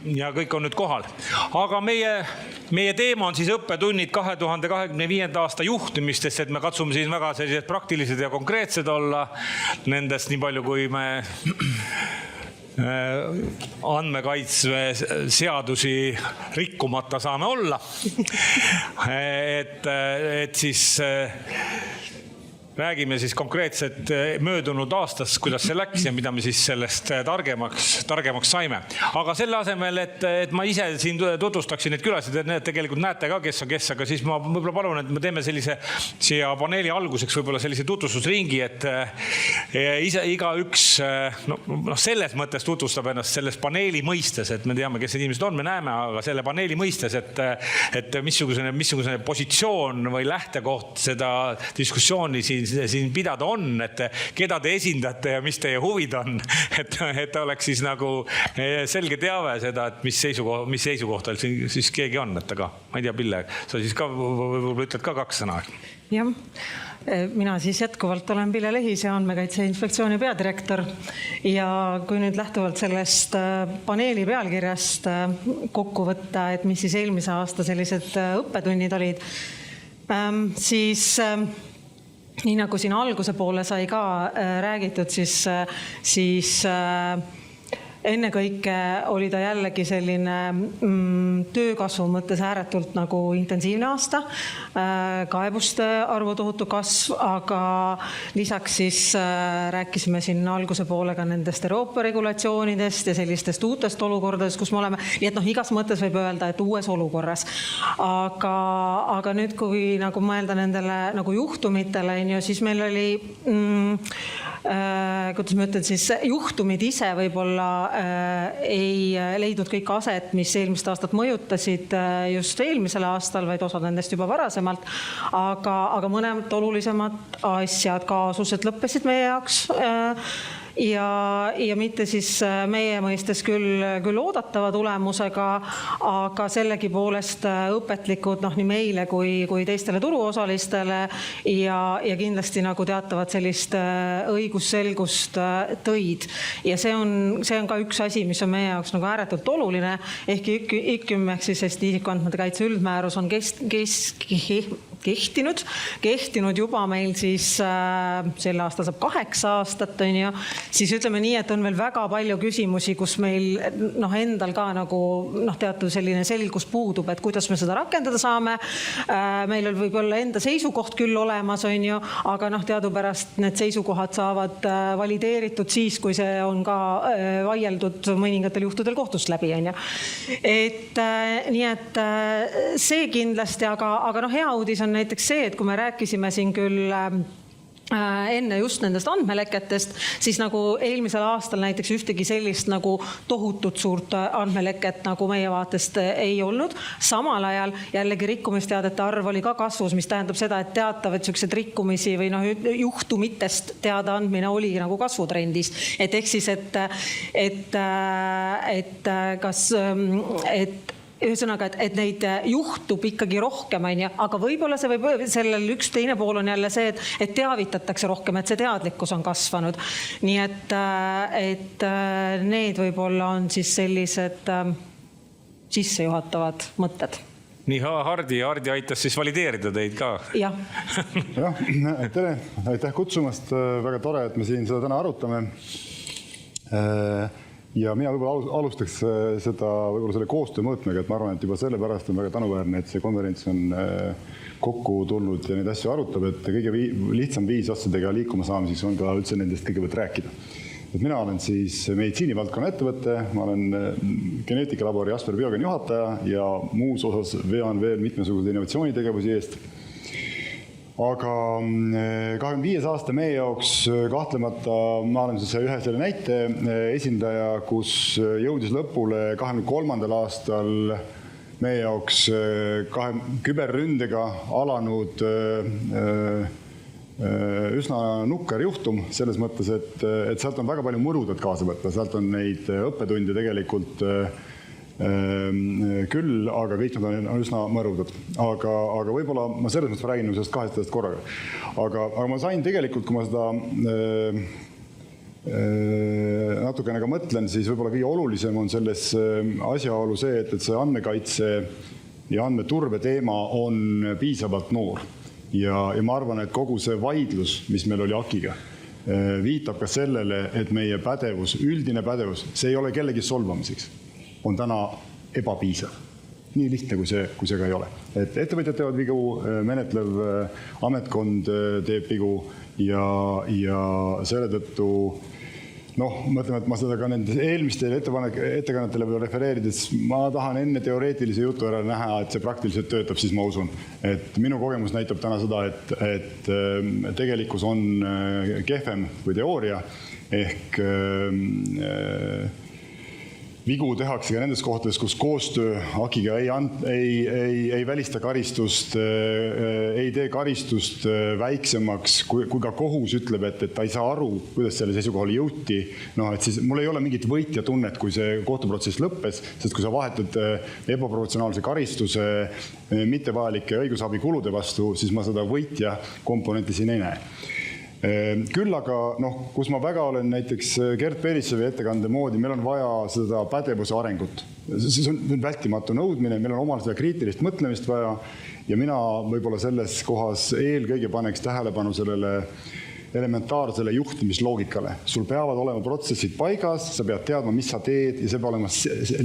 ja kõik on nüüd kohal. Aga meie teema on siis õppetunnid 2025. aasta juhtimistest, et me katsume siin väga sellised praktilised ja konkreetsed olla nendest nii palju, kui me andmekaitse seadusi rikkumata saame olla. Et siis räägime siis konkreetselt möödunud aastast, kuidas see läks ja mida me siis sellest targemaks saime. Aga selle asemel, et ma ise siin tutvustaksin neid külasid, et need tegelikult näete ka, kes on kes, aga siis ma võib-olla palun, et me teeme sellise siia paneeli alguseks võib-olla sellise tutvustusringi, et iga üks selles mõttes tutvustab ennast selles paneeli mõistes, et me teame, kes need inimesed on, me näeme, aga selle paneeli mõistes, et missugune positsioon või lähtekoht seda diskussiooni siin pidada on, et keda te esindate ja mis teie huvid on, et oleks siis nagu selge teave seda, et mis seisukohtal siis keegi on, et aga ma ei tea, Pille, sa siis ka võib-olla ütled ka 2 sõna. Jah, mina siis jätkuvalt olen Pille Lehis ja Andmekaitse Inspektsiooni peadirektor ja kui nüüd lähtuvalt sellest paneeli pealkirjast kokku võtta, et mis siis eelmise aasta sellised õppetunnid olid, siis nii nagu siin alguse poole sai ka räägitud, siis ennekõike oli ta jällegi selline töökasvu mõttes ääretult nagu intensiivne aasta, kaebuste arvu tohutu kasv, aga lisaks siis rääkisime siin alguse poole ka nendest Euroopa regulatsioonidest ja sellistest uutest olukordadest, kus me oleme, nii et igas mõttes võib öelda, et uues olukorras. Aga nüüd, kui nagu mõelda nendele nagu juhtumitele, siis meil oli, kuidas ma ütlen, siis juhtumid ise võib-olla ei leidnud kõik aset, mis eelmist aastat mõjutasid just eelmisel aastal, vaid osad nendest juba varasemalt, aga mõned olulisemad asjad, kaasused lõppesid meie jaoks ja mitte siis meie mõistes küll oodatava tulemusega, aga sellegi poolest õpetlikud nii meile kui teistele turuosalistele ja kindlasti nagu teatavat sellist õigusselgust tõid. Ja see on ka üks asi, mis on meie jaoks nagu ääretult oluline, ehk IKÜM ehk siis Eesti isikuandmete kaitse üldmäärus on kehtinud juba meil siis selle aasta saab 8 aastat, siis ütleme nii, et on veel väga palju küsimusi, kus meil endal ka nagu teatud selline selgus puudub, et kuidas me seda rakendada saame. Meil võib olla enda seisukoht küll olemas, aga teadupärast need seisukohad saavad valideeritud siis, kui see on ka vaieldud mõningatel juhtudel kohtust läbi. Nii et see kindlasti, aga hea uudis on näiteks see, et kui me rääkisime siin küll enne just nendest andmeleketest, siis nagu eelmisel aastal näiteks ühtegi sellist nagu tohutut suurt andmeleket nagu meie vaatest ei olnud. Samal ajal jällegi rikkumisteadete arv oli ka kasvus, mis tähendab seda, et teatavad sellised rikkumisi või juhtumitest teada andmine oli nagu kasvutrendis. Et ehk siis, ühesõnaga, et neid juhtub ikkagi rohkem, aga võib-olla see sellel üks teine pool on jälle see, et teavitatakse rohkem, et see teadlikkus on kasvanud. Nii et need võib-olla on siis sellised sissejuhatavad mõtted. Nii, Hardi aitas siis valideerida teid ka. Jah. Tere, aitäh kutsumast. Väga tore, et me siin seda täna arutame. Ja mina võib-olla alustaks seda võib-olla selle koostöömõõtmega, et ma arvan, et juba selle pärast on väga tänuväärne, et see konverents on kokku tulnud ja neid asju arutab, et kõige lihtsam viis asjadega liikuma saamiseks on ka üldse nendest kõigepealt rääkida. Et mina olen siis meditsiinivaldkonna ettevõte, ma olen geneetikalabori Asper Biogen juhataja ja muus osas vean veel mitmesugused innovatsioonitegevusi eest. Aga 25 aasta meie jaoks kahtlemata ma olen siis ühe selle näite esindaja, kus jõudis lõpule 23. aastal meie jaoks küberründega alanud üsna nukker juhtum selles mõttes, et sealt on väga palju mõrudat kaasa võtta, sealt on neid õppetunde tegelikult küll, aga kõik nad on üsna mõrudad. Aga võib-olla ma selles mõttes räägin sellest 2 asjast korraga. Aga ma sain tegelikult, kui ma seda natukene ka mõtlen, siis võib-olla kõige olulisem on selles asjaolu see, et see andmekaitse ja andmeturbe teema on piisavalt noor. Ja ma arvan, et kogu see vaidlus, mis meil oli AKI-ga, viitab ka sellele, et meie pädevus, üldine pädevus, see ei ole kellegi solvamiseks, on täna ebapiisav. Nii lihtne, kui see ka ei ole. Et ettevõtjad teevad vigu, menetlev ametkond teeb vigu ja selle tõttu, mõtleme, et ma seda ka nende eelmistele ettekannetele refereerides, ma tahan enne teoreetilise jutu ära näha, et see praktiliselt töötab, siis ma usun. Et minu kogemus näitab täna seda, et tegelikkus on kehvem kui teooria, ehk vigu tehakse ka nendes kohtades, kus koostöö AKI-ga ei välista karistust, ei tee karistust väiksemaks, kui ka kohus ütleb, et ta ei saa aru, kuidas selle seisukohale jõuti. Et siis mul ei ole mingit võitja tunnet, kui see kohtuprotsess lõppes, sest kui sa vahetad ebaproportsionaalse karistuse mittevajalike õigusabikulude vastu, siis ma seda võitja komponenti siin ei näe. Küll aga, kus ma väga olen näiteks Gert Pelissevi ettekande moodi, meil on vaja seda pädevuse arengut. See on vältimatu nõudmine, meil on omal seda kriitilist mõtlemist vaja ja mina võib-olla selles kohas eelkõige paneks tähelepanu sellele elementaarsele juhtimisloogikale. Sul peavad olema protsessid paigas, sa pead teadma, mis sa teed ja see peab olema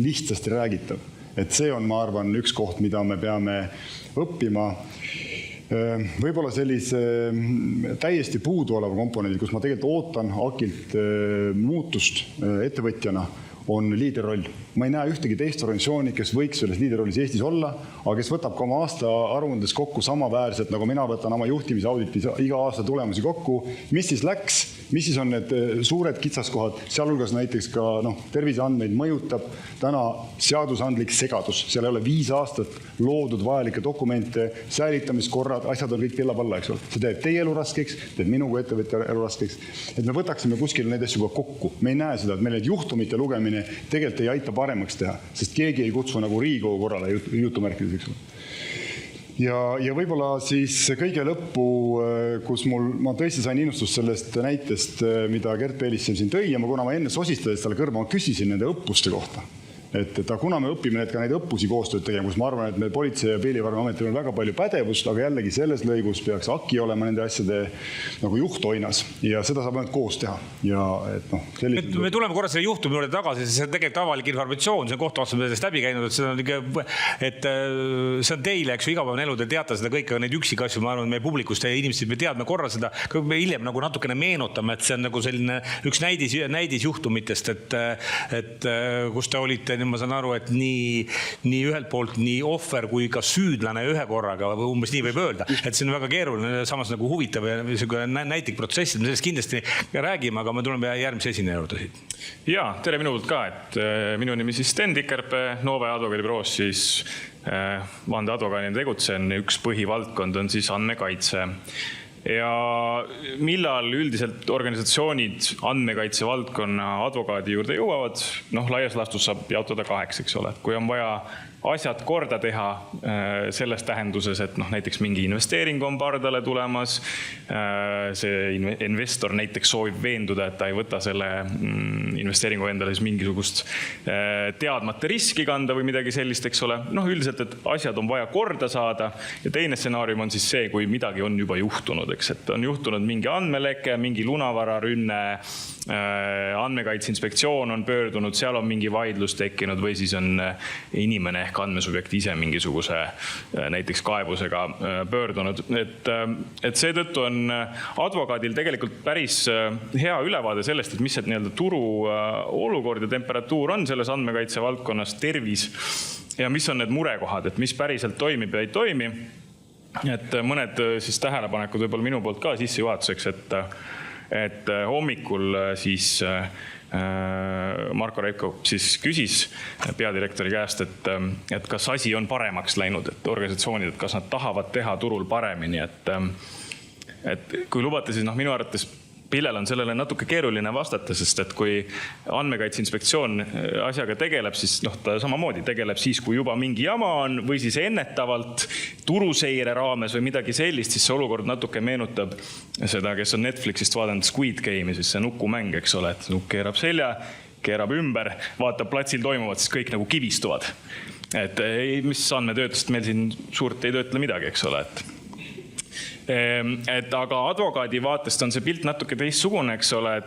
lihtsasti räägitav. Et see on, ma arvan, üks koht, mida me peame õppima. Võib-olla sellise täiesti puudu oleva komponendid, kus ma tegelikult ootan AKI-lt muutust ettevõtjana, on liiderroll. Ma ei näe ühtegi teist organisatsiooni, kes võiks selles liiderrollis Eestis olla, aga kes võtab ka oma aasta aruandes kokku samaväärselt, nagu mina võtan oma juhtimisauditis iga aasta tulemusi kokku. Mis siis läks? Mis siis on need suured kitsaskohad, sealhulgas näiteks ka terviseandmeid mõjutab täna seadusandlik segadus. Seal ei ole 5 aastat loodud vajalikke dokumente, säilitamiskorrad, asjad on kõik tillapalla, eks ole. See teeb teie elu raskeks, teeb minu kui ettevõtja elu raskeks. Et me võtaksime kuskil need asju kokku. Me ei näe seda, et meil need juhtumite lugemine tegelikult ei aita paremaks teha, sest keegi ei kutsu nagu Riigikogu korrale jutumärkides, eks ole. Ja võib-olla siis kõige lõppu, kus ma tõesti sain innustust sellest näitest, mida Gert Pelissev siin tõi ja kuna ma enne sosistades talle kõrva küsisin nende õppuste kohta. Et kuna me õpime ka neid õppusi koostööd tegema, kus ma arvan, et meil Politsei- ja Piirivalveametil on väga palju pädevust, aga jällegi selles lõigus peaks AKI olema nende asjade nagu juhtoinas ja seda saab ainult koos teha. Ja me tuleme korra selle juhtumi juurde tagasi, see on tegelikult avalik informatsioon, see on kohtuastmes läbi käinud, et see on teile, eks ju, igapäevane elu, te teate seda kõike, neid üksikasju, ma arvan, meie publikust ja inimesed, me teadme korra seda, me hiljem nagu natukene meenutame, et see on nagu selline üks näidisjuhtumitest, et kus te olite, ma saan aru, et nii ühelt poolt nii ohver kui ka süüdlane ühe korraga, umbes nii võib öelda, et see on väga keeruline, samas nagu huvitav ja näitlik protsess, et me sellest kindlasti räägime, aga me tuleme järgmise esineja juurde siit. Ja, tere minu poolt ka, et minu nimi siis Sten Tikerpe, Nove advokaadibüroos siis vandeadvokaadina tegutsen, üks põhivaldkond on siis andmekaitse. Ja millal üldiselt organisatsioonid andmekaitse valdkonna advokaadi juurde jõuavad, laias laastus saab jaotada 8, eks ole. Kui on vaja asjad korda teha selles tähenduses, et näiteks mingi investeering on pardale tulemas, see investor näiteks soovib veenduda, et ta ei võta selle investeeringu endale siis mingisugust teadmata riski kanda või midagi sellist, eks ole. Üldiselt, et asjad on vaja korda saada ja teine stsenaarium on siis see, kui midagi on juba juhtunud, eks, et on juhtunud mingi andmeleke, mingi lunavararünne, andmekaitse inspektsioon on pöördunud, seal on mingi vaidlus tekkinud või siis on inimene ehk andmesubjekt ise mingisuguse näiteks kaebusega pöördunud. Et seetõttu on advokaadil tegelikult päris hea ülevaade sellest, et mis see turu olukord ja temperatuur on selles andmekaitse valdkonnas, tervis ja mis on need murekohad, et mis päriselt toimib ja ei toimi. Et mõned siis tähelepanekud võib-olla minu poolt ka sissejuhatuseks, et hommikul siis Marko Reipko siis küsis peadirektori käest, et kas asi on paremaks läinud, et organisatsioonid, et kas nad tahavad teha turul paremini, et kui lubate, siis minu arvates Pillel on sellele natuke keeruline vastata, sest et kui Andmekaitse Inspektsioon asjaga tegeleb, siis ta samamoodi tegeleb siis, kui juba mingi jama on või siis ennetavalt turuseire raames või midagi sellist, siis see olukord natuke meenutab seda, kes on Netflixist vaadanud Squid Game'i, siis see nukumäng, eks ole, et nukk keerab selja, keerab ümber, vaatab platsil toimuvat, siis kõik nagu kivistuvad. Et mis andmetöötlust meil siin suurt ei töötle midagi, eks ole, aga advokaadi vaatest on see pilt natuke teistsugune, eks ole,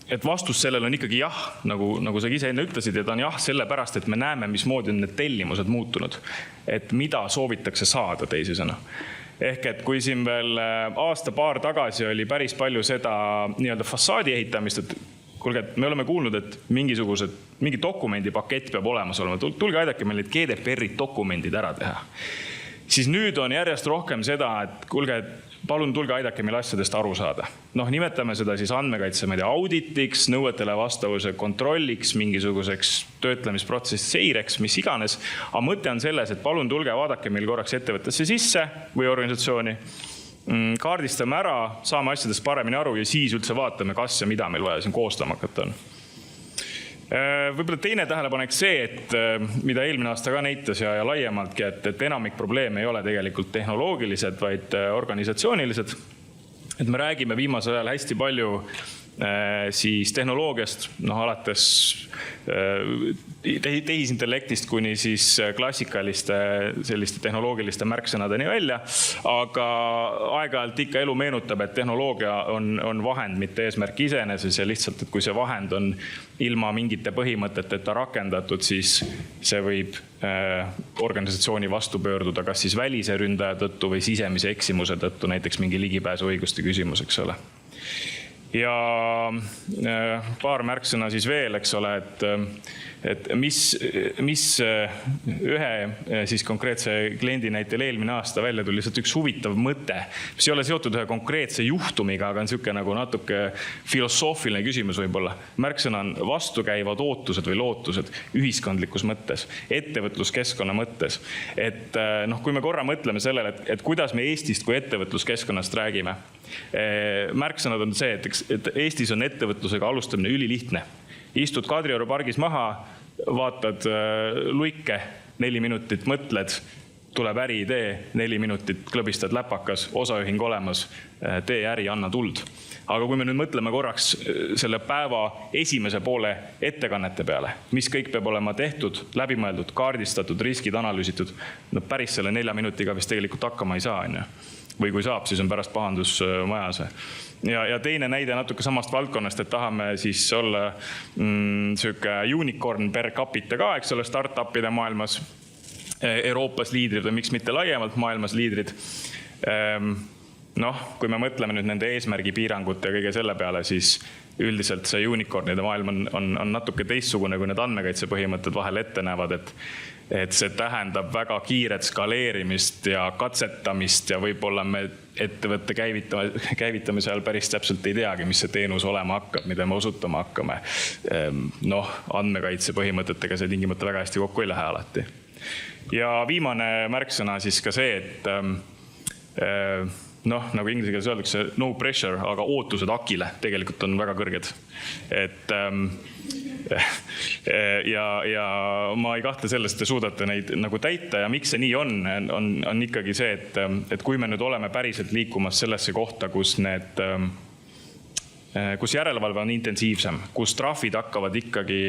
et vastus sellele on ikkagi jah, nagu sa ise enne ütlesid, et on jah sellepärast, et me näeme, mismoodi on need tellimused muutunud, et mida soovitakse saada teisisõna. Ehk et kui siin veel aasta-paar tagasi oli päris palju seda nii-öelda fassaadi ehitamist, et kuulge, et me oleme kuulnud, et mingi dokumendipakett peab olemas olema, tulge aidake meil need GDPR-i dokumendid ära teha. Siis nüüd on järjest rohkem seda, et kuulge, palun tulge aidake meil asjadest aru saada. Nimetame seda siis andmekaitse auditiks, nõuetele vastavuse kontrolliks, mingisuguseks töötlemisprotsessi seireks, mis iganes. Aga mõte on selles, et palun tulge vaadake meil korraks ettevõttesse sisse või organisatsiooni, kaardistame ära, saame asjadest paremini aru ja siis üldse vaatame, kas ja mida meil vaja siin koostama hakata on. Võib-olla teine tähelepanek see, et mida eelmine aasta ka näitas ja laiemaltki, et enamik probleeme ei ole tegelikult tehnoloogilised, vaid organisatsioonilised. Et me räägime viimasel ajal hästi palju siis tehnoloogiast, alates tehisintellektist kuni siis klassikaliste selliste tehnoloogiliste märksõnadeni välja, aga aeg-ajalt ikka elu meenutab, et tehnoloogia on vahend, mitte eesmärk iseeneses ja lihtsalt, et kui see vahend on ilma mingite põhimõteteta rakendatud, siis see võib organisatsiooni vastu pöörduda kas siis välise ründaja tõttu või sisemise eksimuse tõttu, näiteks mingi ligipääsu õiguste küsimus, eks ole. Ja paar märksõna siis veel, eks ole, et mis ühe siis konkreetse kliendi näitel eelmine aasta välja tuli, lihtsalt üks huvitav mõte, mis ei ole seotud ühe konkreetse juhtumiga, aga on siuke nagu natuke filosoofiline küsimus võib-olla. Märksõna on vastukäivad ootused või lootused ühiskondlikus mõttes, ettevõtluskeskkonna mõttes. Et kui me korra mõtleme sellele, et kuidas me Eestist kui ettevõtluskeskkonnast räägime, märksõnad on see, et Eestis on ettevõtlusega alustamine ülilihtne. Istud Kadrioru pargis maha, vaatad luike, 4 minutit mõtled, tuleb äriidee, 4 minutit klõbistad läpakas, osaühing olemas, tee äri, anna tuld. Aga kui me nüüd mõtleme korraks selle päeva esimese poole ettekannete peale, mis kõik peab olema tehtud, läbimõeldud, kaardistatud, riskid analüüsitud, päris selle 4 minutiga vist tegelikult hakkama ei saa. Või kui saab, siis on pärast pahandus majas. Ja teine näide natuke samast valdkonnast, et tahame siis olla sööke unicorn per capita ka, eks ole, startupide maailmas, Euroopas liidrid või miks mitte laiemalt maailmas liidrid. Kui me mõtleme nüüd nende eesmärgi piirangute ja kõige selle peale, siis üldiselt see unicornide maailm on natuke teistsugune, kui need andmekaitse põhimõtted vahel ette näevad, et see tähendab väga kiiret skaleerimist ja katsetamist ja võib-olla me ettevõtte käivitamise ajal päris täpselt ei teagi, mis see teenus olema hakkab, mida me osutama hakkame. Andmekaitse põhimõtetega see tingimata väga hästi kokku ei lähe alati. Ja viimane märksõna siis ka see, et nagu inglise keeles öeldakse no pressure, aga ootused AKI-le tegelikult on väga kõrged. Ja ma ei kahtle sellest, et te suudate neid nagu täita ja miks see nii on ikkagi see, et kui me nüüd oleme päriselt liikumas sellesse kohta, kus järelevalve on intensiivsem, kus trahvid hakkavad ikkagi,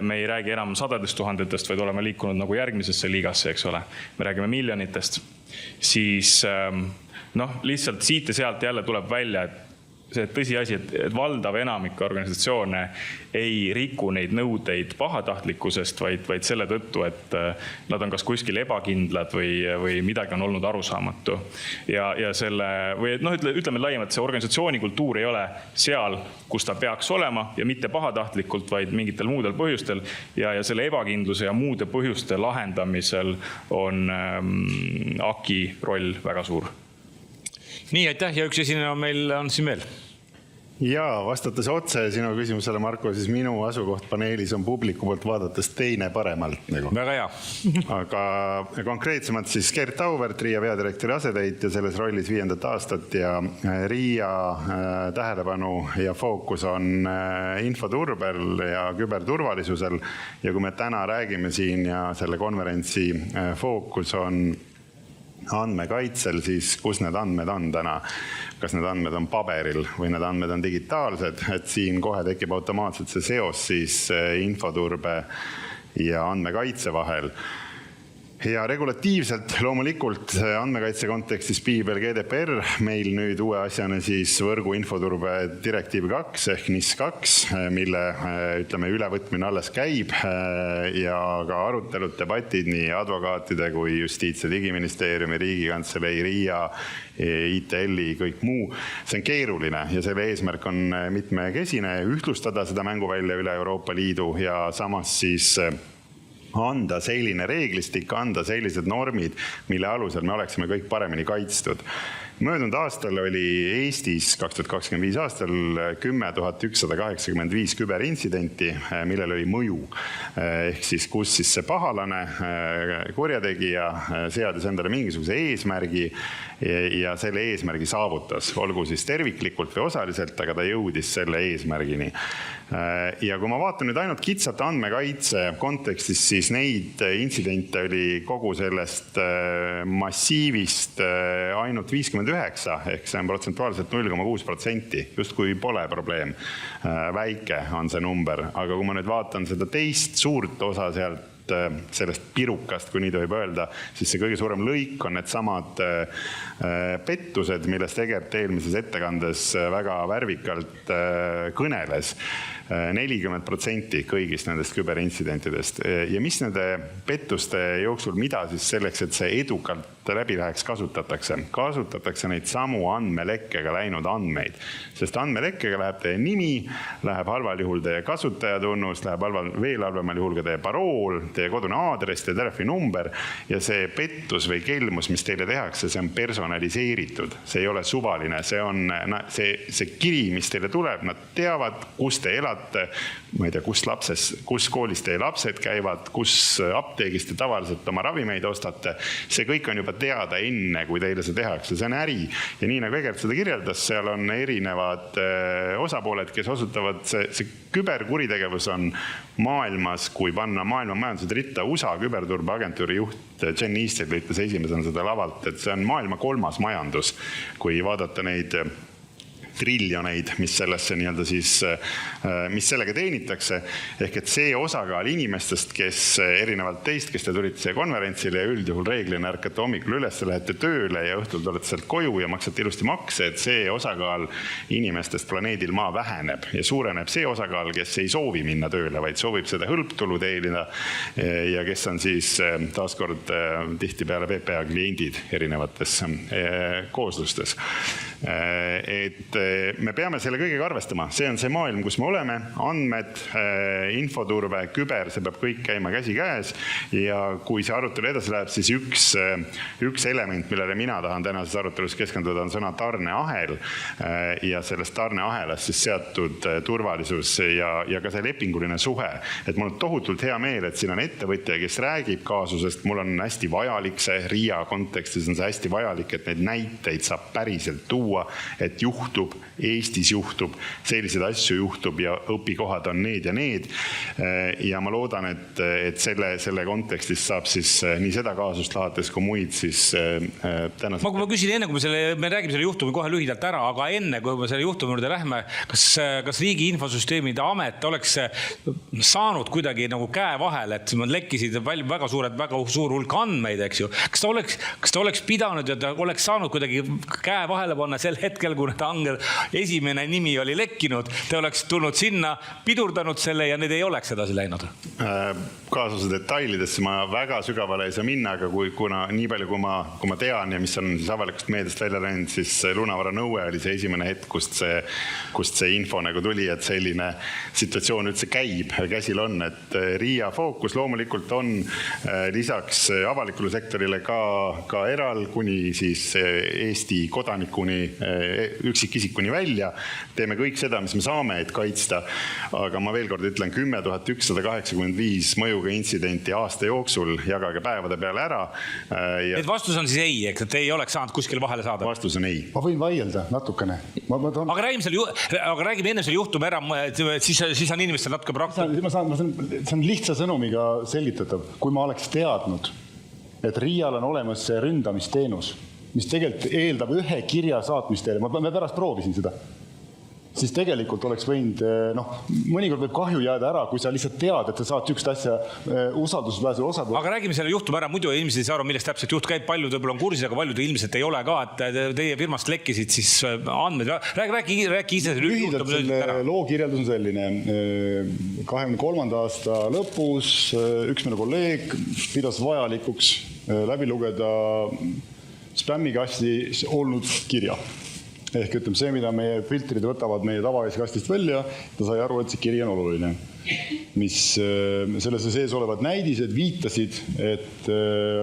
me ei räägi enam sadadest tuhandetest, vaid oleme liikunud nagu järgmisesse liigasse, eks ole. Me räägime miljonitest, siis lihtsalt siit ja sealt jälle tuleb välja, et see tõsiasi, et valdav enamik organisatsioone ei riku neid nõudeid pahatahtlikkusest, vaid selle tõttu, et nad on kas kuskil ebakindlad või midagi on olnud arusaamatu. Ja ütleme laiemalt, see organisatsiooni kultuur ei ole seal, kus ta peaks olema ja mitte pahatahtlikult, vaid mingitel muudel põhjustel. Ja selle ebakindluse ja muude põhjuste lahendamisel on AKI roll väga suur. Nii, aitäh ja üks esineja meil on siin veel. Ja vastates otse sinu küsimusele, Marko, siis minu asukoht paneelis on publiku poolt vaadates teine paremalt. Nagu. Väga hea. Aga konkreetsemalt siis Gert Tauvert, RIA peadirektori asetäitja selles rollis 5. aastat ja RIA tähelepanu ja fookus on infoturbel ja küberturvalisusel. Ja kui me täna räägime siin ja selle konverentsi fookus on andmekaitsel, siis kus need andmed on täna? Kas need andmed on paberil või need andmed on digitaalsed, et siin kohe tekib automaatselt see seos siis infoturbe ja andmekaitse vahel. Ja regulatiivselt loomulikult andmekaitse kontekstis piibel GDPR, meil nüüd uue asjana siis võrgu infoturbe direktiiv 2 ehk NIS 2, mille ütleme ülevõtmine alles käib ja ka arutelud, debatid nii advokaatide kui Justiits- ja Digiministeeriumi, Riigikantselei, RIA, ITL-i, kõik muu. See on keeruline ja selle eesmärk on mitmekesine, ühtlustada seda mänguvälja üle Euroopa Liidu ja samas siis anda selline reeglistik, anda sellised normid, mille alusel me oleksime kõik paremini kaitstud. Möödunud aastal oli Eestis 2025 aastal 10 185 küberintsidenti, millel oli mõju. Ehk siis, kus siis see pahalane kurjategija seadis endale mingisuguse eesmärgi ja selle eesmärgi saavutas, olgu siis terviklikult või osaliselt, aga ta jõudis selle eesmärgini. Ja kui ma vaatan nüüd ainult kitsalt andmekaitse kontekstis, siis neid intsidente oli kogu sellest massiivist ainult 59, ehk see on protsentuaalselt 0,6%, just kui pole probleem. Väike on see number, aga kui ma nüüd vaatan seda teist suurt osa sealt, sellest pirukast, kui nii tohib öelda, siis see kõige suurem lõik on need samad pettused, millest Egert eelmises ettekandes väga värvikalt kõneles. 40% kõigist nendest küberintsidentidest. Ja mis nende pettuste jooksul, mida siis selleks, et see edukalt läbi läheks, kasutatakse? Kasutatakse neid samu andmelekkega läinud andmeid. Sest andmelekkega läheb teie nimi, läheb halval juhul teie kasutajatunnus, läheb veel halvemal juhul ka teie parool, teie kodune aadress, teie telefoninumber ja see pettus või kelmus, mis teile tehakse, see on personaliseeritud. See ei ole suvaline, see on see kiri, mis teile tuleb, nad teavad, kus te elate, ma ei tea, kus koolis teie lapsed käivad, kus apteegis te tavaliselt oma ravimeid ostate. See kõik on juba teada enne, kui teile see tehakse. See on äri. Ja nii nagu Egert seda kirjeldas, seal on erinevad osapooled, kes osutavad. See küberkuritegevus on maailmas, kui panna maailma majandused ritta, USA küberturbeagentuuri juht Jen Easted ütles esimesena seda lavalt, et see on maailma 3. majandus, kui vaadata neid triljoneid, mis sellesse nii-öelda siis, mis sellega teenitakse. Ehk et see osakaal inimestest, kes erinevalt teist, kes te tulite siia konverentsile ja üldjuhul reeglina ärkate hommikul üles, lähete tööle ja õhtul tulete sealt koju ja maksate ilusti makse, et see osakaal inimestest planeedil maa väheneb ja suureneb see osakaal, kes ei soovi minna tööle, vaid soovib seda hõlptulu teenida ja kes on siis taaskord tihtipeale PPA kliendid erinevates kooslustes. Et me peame selle kõigega arvestama. See on see maailm, kus me oleme. Andmed, infoturve, küber, see peab kõik käima käsi käes. Ja kui see arutelu edasi läheb, siis üks element, millele mina tahan tänases arutelus keskenduda, on sõna tarneahel. Ja sellest tarneahelas siis seatud turvalisus ja ka see lepinguline suhe. Et mul on tohutult hea meel, et siin on ettevõtja, kes räägib kaasusest. Mul on hästi vajalik see RIA kontekstis, on see hästi vajalik, et neid näiteid saab päriselt tuua, et juhtub, Eestis juhtub, selliseid asju juhtub ja õpikohad on need ja need. Ja ma loodan, et selle kontekstis saab siis nii seda kaasust lahates kui muid siis tänasest. Ma küsin enne, kui me räägime selle juhtumi kohe lühidalt ära, aga enne, kui me selle juhtumi juurde lähme, kas Riigi Infosüsteemide Amet oleks saanud kuidagi nagu käe vahel, et lekkisid väga suur hulk andmeid, eks ju. Kas ta oleks pidanud ja ta oleks saanud kuidagi käe vahele panna sel hetkel, kui need esimene nimi oli lekkinud, te oleks tulnud sinna, pidurdanud selle ja need ei oleks edasi läinud? Kaasuse detailidesse ma väga sügavale ei saa minna, aga kuna nii palju, kui ma tean ja mis on siis avalikust meediast välja läinud, siis Lunavara nõue oli see esimene hetk, kust see info nagu tuli, et selline situatsioon üldse käib ja käsil on, et RIA fookus loomulikult on lisaks avalikule sektorile ka eral kuni siis Eesti kodanikuni üksikisik isikuni välja, teeme kõik seda, mis me saame, et kaitsta. Aga ma veel kord ütlen, 10 185 mõjuga intsidenti aasta jooksul, jagage päevade peale ära. Et vastus on siis ei, eks, et ei oleks saanud kuskil vahele saada? Vastus on ei. Ma võin vaielda natukene. Aga räägime enne selle juhtumi ära, siis on inimestel natuke praktika. See on lihtsa sõnumiga selgitatav. Kui ma oleks teadnud, et Riial on olemas see ründamisteenus, mis tegelikult eeldab ühe kirja saatmist teile, ma pärast proovisin seda, siis tegelikult oleks võinud, mõnikord võib kahju jääda ära, kui sa lihtsalt tead, et sa saad ükst asja usaldusväärse osad. Aga räägime selle juhtumi ära, muidu inimesed ei saa aru, millest täpselt juht käib, paljud võib-olla on kursis, aga paljud ilmselt ei ole ka, et teie firmast lekkisid siis andmed. Räägi ise selle lühidalt selle loo kirjeldus on selline. 23. aasta lõpus üks minu kolleeg pidas vajalikuks läbi lugeda spämmikasti olnud kirja. Ehk ütleme see, mida meie filtrid võtavad meie tavalise kastist välja, ta sai aru, et see kiri on oluline. Mis selles sees olevad näidised viitasid, et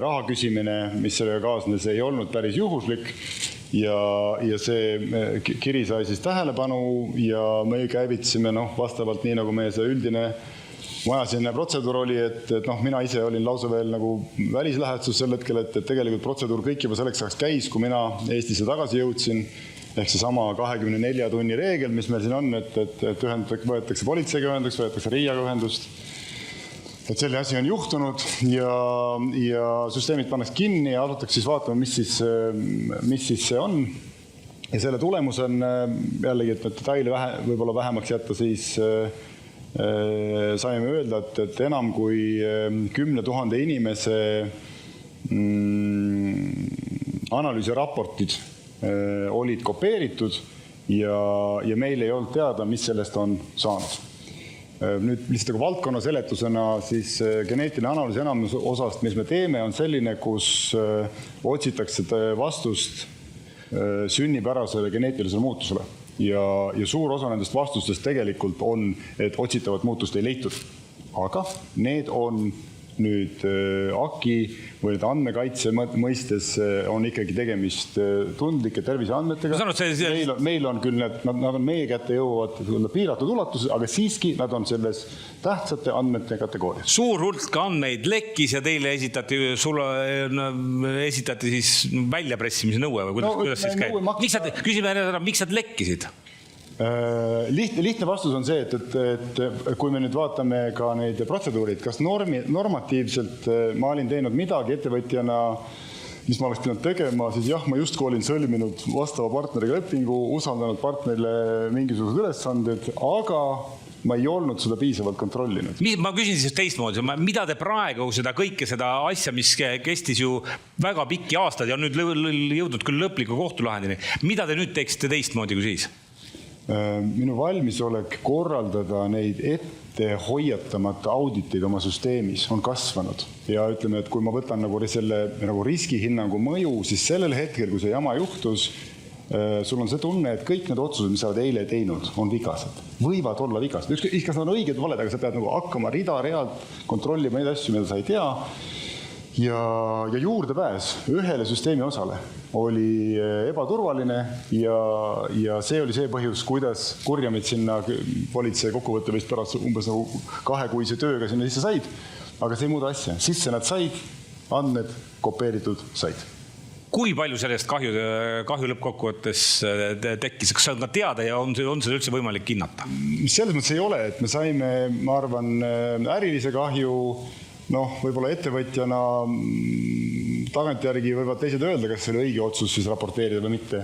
raha küsimine, mis sellega kaasnes, ei olnud päris juhuslik ja see kiri sai siis tähelepanu ja me käivitasime vastavalt nii, nagu meie see üldine majasinne protseduur oli, et mina ise olin lausa veel nagu välislähetsus sel hetkel, et tegelikult protseduur kõik juba selleks ajaks käis, kui mina Eestisse tagasi jõudsin. Ehk see sama 24 tunni reegel, mis meil siin on, et võetakse politseiga ühendust, võetakse Riiaga ühendust. Et selle asi on juhtunud ja süsteemid pannakse kinni ja asutakse siis vaatama, mis siis see on. Ja selle tulemus on jällegi, et detaile võib-olla vähemaks jätta, siis saime öelda, et enam kui 10 000 inimese analüüsiraportid olid kopeeritud ja meil ei olnud teada, mis sellest on saanud. Nüüd lihtsalt nagu valdkonna seletusena, siis geneetiline analüüs enamus osast, mis me teeme, on selline, kus otsitakse vastust sünnipärasele geneetilisele muutusele. Ja suur osa nendest vastustest tegelikult on, et otsitavat muutust ei leitud. Aga need on nüüd AKI või andmekaitse mõistes on ikkagi tegemist tundlike terviseandmetega. Meil on küll nad on meie kätte jõuavad piiratud ulatuses, aga siiski nad on selles tähtsate andmete kategoorias. Suur hulk andmeid lekkis ja teile esitati siis väljapressimise nõue või kuidas siis käib? Küsime ära, miks nad lekkisid? Lihtne vastus on see, et kui me nüüd vaatame ka neid protseduurid, kas normatiivselt ma olin teinud midagi ettevõtjana, mis ma oleks pidanud tegema, siis jah, ma justkui olin sõlminud vastava partneriga lepingu, usaldanud partnerile mingisugused ülesanded, aga ma ei olnud seda piisavalt kontrollinud. Ma küsin siis teistmoodi, mida te praegu seda kõike seda asja, mis kestis ju väga pikki aastad ja on nüüd jõudnud küll lõpliku kohtulahendini, mida te nüüd teeksite teistmoodi kui siis? Minu valmisolek korraldada neid ette hoiatamata auditeid oma süsteemis on kasvanud. Ja ütleme, et kui ma võtan nagu riskihinnangu mõju, siis sellel hetkel, kui see jama juhtus, sul on see tunne, et kõik need otsused, mis sa oled eile teinud, on vigased. Võivad olla vigased. Ükskõik, kas nad on õiged või valed, aga sa pead nagu hakkama rida-realt kontrollima neid asju, mida sa ei tea. Ja juurdepääs ühele süsteemi osale oli ebaturvaline ja see oli see põhjus, kuidas kurjamid sinna politsei kokkuvõtte vist pärast umbes nagu 2-kuise tööga sinna sisse said, aga see ei muuda asja. Sisse nad said, andmed kopeeritud said. Kui palju sellest kahju lõppkokkuvõttes tekkis? Kas on ka teada ja on seda üldse võimalik hinnata? Selles mõttes ei ole, et me saime, ma arvan, ärilise kahju, võib-olla ettevõtjana tagantjärgi võivad teised öelda, kas see oli õige otsus siis raporteerida või mitte.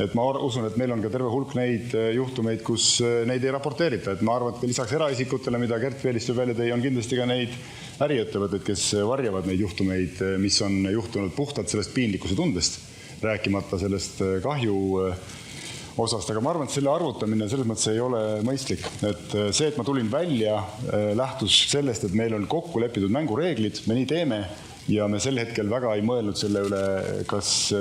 Et ma usun, et meil on ka terve hulk neid juhtumeid, kus neid ei raporteerita. Et ma arvan, et lisaks eraisikutele, mida Gert Veelistu välja tõi, on kindlasti ka neid äriettevõtted, kes varjavad neid juhtumeid, mis on juhtunud puhtalt sellest piinlikkuse tundest, rääkimata sellest kahju osast, aga ma arvan, et selle arvutamine selles mõttes ei ole mõistlik. Et see, et ma tulin välja, lähtus sellest, et meil on kokku lepitud mängureeglid, me nii teeme ja me sel hetkel väga ei mõelnud selle üle, kas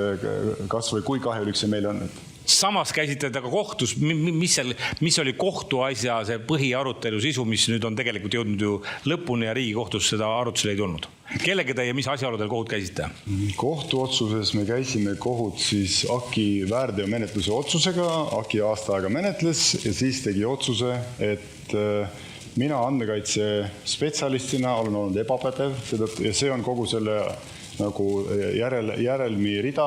või kui kahjulik see meil on. samas käsitleda ka kohtus, mis oli kohtuasja see põhiarutelu sisu, mis nüüd on tegelikult jõudnud ju lõpuni ja Riigikohtus seda arutusele ei tulnud. Kellega te ja mis asjaoludel kohut käisite? Kohtuotsuses me käisime kohut siis AKI väärteomenetluse otsusega, AKI aasta aega menetles ja siis tegi otsuse, et mina andmekaitse spetsialistina olen olnud ebapädev ja see on kogu selle nagu järelmi rida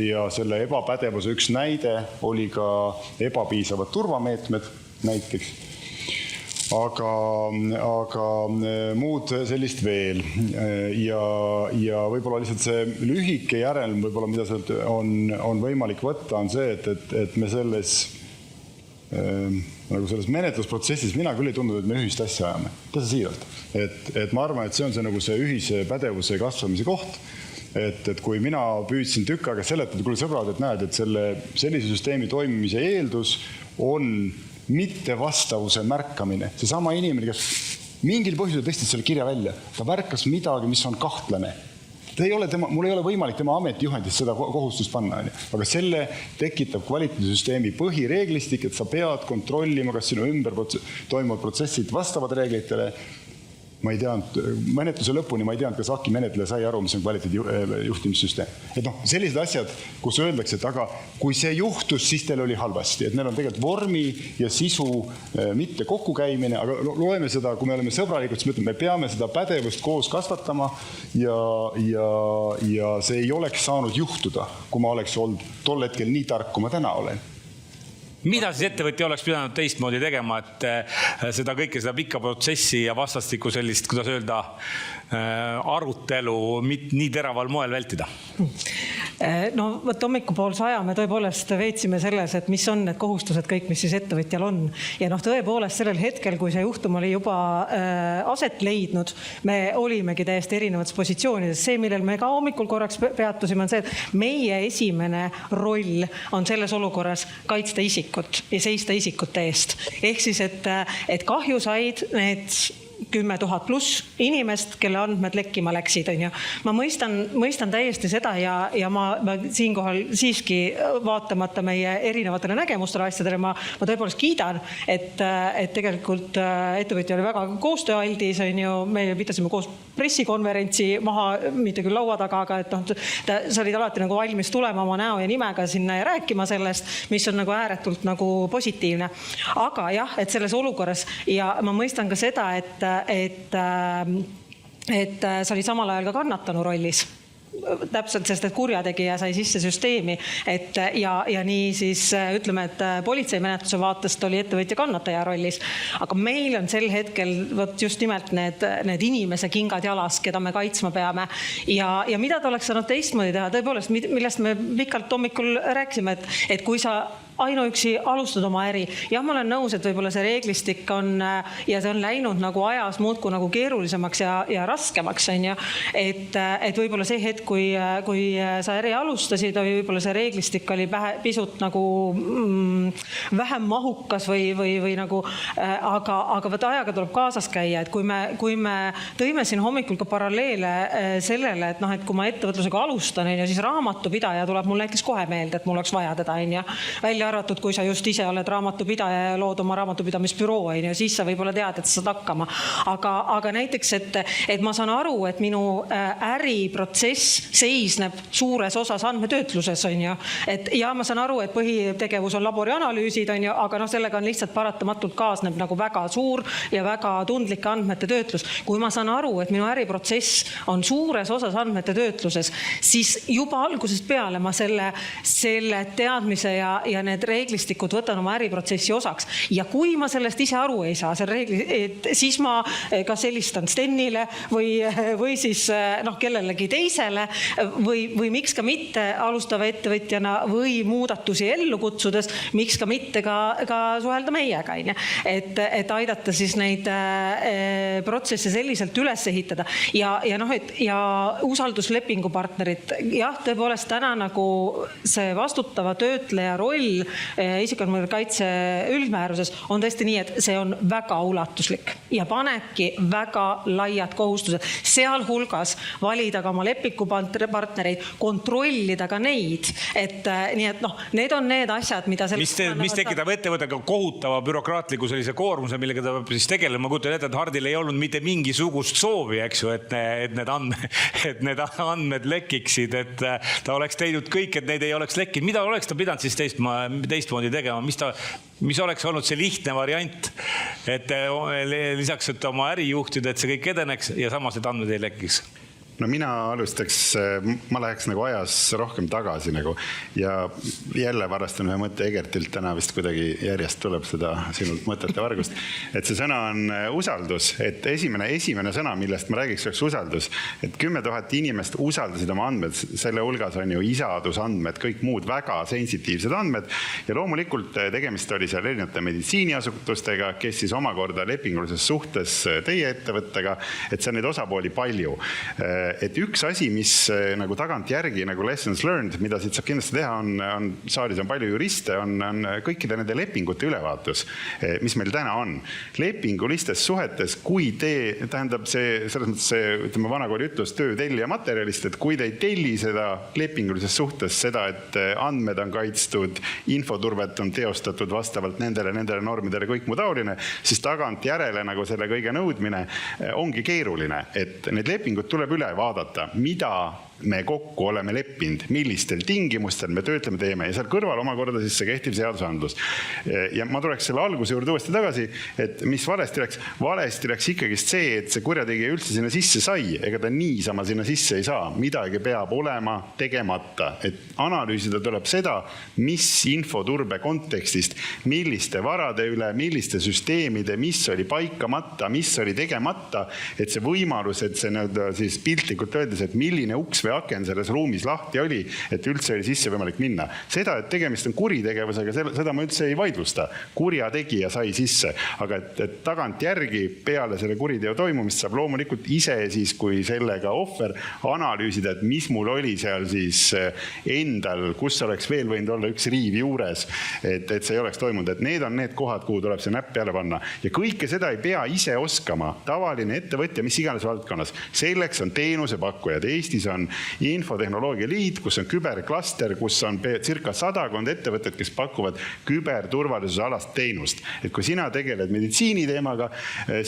ja selle ebapädevuse üks näide oli ka ebapiisavad turvameetmed näiteks. Aga muud sellist veel ja võib-olla lihtsalt see lühike järelm, võib-olla mida sealt on võimalik võtta, on see, et me selles menetlusprotsessis mina küll ei tundnud, et me ühist asja ajame. Täitsa siiralt. Et ma arvan, et see on see, nagu see ühise pädevuse kasvamise koht. Et kui mina püüdsin tükk aega seletada, kuule sõbrad, et näed, et sellise süsteemi toimimise eeldus on mittevastavuse märkamine. See sama inimene, kes mingil põhjusel tõstis selle kirja välja, ta märkas midagi, mis on kahtlane. Mul ei ole võimalik tema ametijuhendist seda kohustust panna, aga selle tekitab kvaliteedisüsteemi põhireeglistik, et sa pead kontrollima, kas sinu ümber toimuvad protsessid vastavad reeglitele. Ma ei teadnud, menetluse lõpuni ma ei teadnud, kas AKI menetleja sai aru, mis on kvaliteedijuhtimissüsteem. Et sellised asjad, kus öeldakse, et aga kui see juhtus, siis teil oli halvasti. Et neil on tegelikult vormi ja sisu mitte kokkukäimine, aga loeme seda, kui me oleme sõbralikud, siis me peame seda pädevust koos kasvatama ja see ei oleks saanud juhtuda, kui ma oleks olnud tol hetkel nii tark, kui ma täna olen. Mida siis ettevõtja oleks pidanud teistmoodi tegema, et seda kõike, seda pikka protsessi ja vastastikku sellist, kuidas öelda, arutelu nii teraval moel vältida? No võt hommikupoolse aja me tõepoolest veetsime selles, et mis on need kohustused kõik, mis siis ettevõtjal on. Ja tõepoolest sellel hetkel, kui see juhtum oli juba aset leidnud, me olimegi täiesti erinevates positsioonides. See, millel me ka hommikul korraks peatusime, on see, et meie esimene roll on selles olukorras kaitsta isikut ja seista isikute eest. Ehk siis, et kahju said need 10 000 pluss inimest, kelle andmed lekkima läksid. Ma mõistan täiesti seda ja ma siinkohal siiski vaatamata meie erinevatele nägemustele asjadele, ma tõepoolest kiidan, et tegelikult ettevõtja oli väga koostööaldis, me pidasime koos pressikonverentsi maha, mitte küll laua taga, aga sa olid alati nagu valmis tulema oma näo ja nimega sinna ja rääkima sellest, mis on nagu ääretult nagu positiivne. Aga jah, et selles olukorras ja ma mõistan ka seda, et sa oli samal ajal ka kannatanu rollis. Täpselt, sest et kurjategija sai sisse süsteemi ja nii siis ütleme, et politseimenetluse vaatest oli ettevõtja kannataja rollis. Aga meil on sel hetkel just nimelt need inimese kingad jalas, keda me kaitsma peame. Ja mida ta oleks saanud teistmoodi teha? Tõepoolest, millest me pikalt hommikul rääkisime, et kui sa ainuüksi alustad oma äri. Jah, ma olen nõus, et võib-olla see reeglistik on ja see on läinud nagu ajas muudku nagu keerulisemaks ja raskemaks. Et võib-olla see hetk, kui sa äri alustasid, võib-olla see reeglistik oli pisut nagu vähem mahukas või nagu, aga võtta ajaga tuleb kaasas käia. Et kui me tõime siin hommikul ka paralleele sellele, et kui ma ettevõtlusega alustan, siis raamatupidaja tuleb mul näiteks kohe meelde, et mul oleks vaja teda, välja arvatud, kui sa just ise oled raamatupidaja ja lood oma raamatupidamisbüroo, siis sa võib-olla tead, et sa saad hakkama. Aga näiteks, et ma saan aru, et minu äriprotsess seisneb suures osas andmetöötluses, ja ma saan aru, et põhitegevus on laborianalüüsid, aga sellega on lihtsalt paratamatult kaasneb nagu väga suur ja väga tundlik andmete töötlus. Kui ma saan aru, et minu äriprotsess on suures osas andmete töötluses, siis juba algusest peale ma selle teadmise ja need reeglistikud võtan oma äriprotsessi osaks. Ja kui ma sellest ise aru ei saa, siis ma kas helistan Stenile või siis kellelegi teisele või miks ka mitte alustava ettevõtjana või muudatusi ellu kutsudes, miks ka mitte ka suhelda meiega. Et aidata siis neid protsesse selliselt üles ehitada. Ja usalduslepingu partnerid, jah, tõepoolest täna nagu see vastutava töötleja roll isikuandmete kaitse üldmääruses on tõesti nii, et see on väga ulatuslik ja panebki väga laiad kohustused, sealhulgas valida ka oma lepikupartnereid, kontrollida ka neid, et nii et need on need asjad, mida mis tekitab ettevõttega kohutava bürokraatliku sellise koormuse, millega ta peab siis tegelema. Ma kujutan ette, et Hardil ei olnud mitte mingisugust soovi, eks ju, et need andmed lekiksid, et ta oleks teinud kõik, et neid ei oleks lekkinud. Mida oleks ta pidanud siis teistmoodi tegema? Mis oleks olnud see lihtne variant, et lisaks, et oma äri juhtida, et see kõik edeneks ja samas, et andmed ei lekiks? No mina alustaks, ma läheks nagu ajas rohkem tagasi nagu ja jälle varastan ühe mõtte Egertilt, täna vist kuidagi järjest tuleb seda sinult mõtete vargust, et see sõna on usaldus, et esimene sõna, millest ma räägiks, oleks usaldus, et 10 000 inimest usaldasid oma andmed, selle hulgas on ju isadusandmed, kõik muud väga sensitiivsed andmed ja loomulikult tegemist oli seal erinevate meditsiiniasutustega, kes siis omakorda lepingulises suhtes teie ettevõttega, et see on neid osapooli palju. Et üks asi, mis nagu tagant järgi nagu lessons learned, mida siit saab kindlasti teha, on saalis on palju juriste, on kõikide nende lepingute ülevaatus, mis meil täna on. Lepingulistes suhetes, kui tähendab see, selles mõttes see, ütleme vanakooli ütlus, töö tellija materjalist, et kui te ei telli seda lepingulises suhtes, seda, et andmed on kaitstud, infoturvet on teostatud vastavalt nendele normidele, kõik muu taoline, siis tagant järele nagu selle kõige nõudmine ongi keeruline, et need lepingud tuleb üle vaadata, mida me kokku oleme leppinud, millistel tingimustel me töötleme teeme ja seal kõrval omakorda siis see kehtiv seadusandlus. Ja ma tuleks selle alguse juurde uuesti tagasi, et mis valesti läks? Valesti läks ikkagi see, et see kurjategija üldse sinna sisse sai, ega ta niisama sinna sisse ei saa. Midagi peab olema tegemata, et analüüsida tuleb seda, mis infoturbe kontekstist, milliste varade üle, milliste süsteemide, mis oli paikamata, mis oli tegemata, et see võimalus, et see siis piltlikult öeldes, et milline uks või aken selles ruumis lahti oli, et üldse oli sisse võimalik minna. Seda, et tegemist on kuritegevusega, seda ma üldse ei vaidlusta. Kurjategija sai sisse, aga et tagant järgi peale selle kuriteo toimumist saab loomulikult ise siis, kui sellega ohver analüüsida, et mis mul oli seal siis endal, kus oleks veel võinud olla üks riiv juures, et see ei oleks toimunud. Et need on need kohad, kuhu tuleb see näpp peale panna. Ja kõike seda ei pea ise oskama. Tavaline ettevõtja, mis iganes valdkonnas. Selleks on teenusepakkujad. Eestis on Infotehnoloogia Liit, kus on küberklaster, kus on circa 100 ettevõtted, kes pakuvad küberturvalisuse alast teenust. Et kui sina tegeled meditsiini teemaga,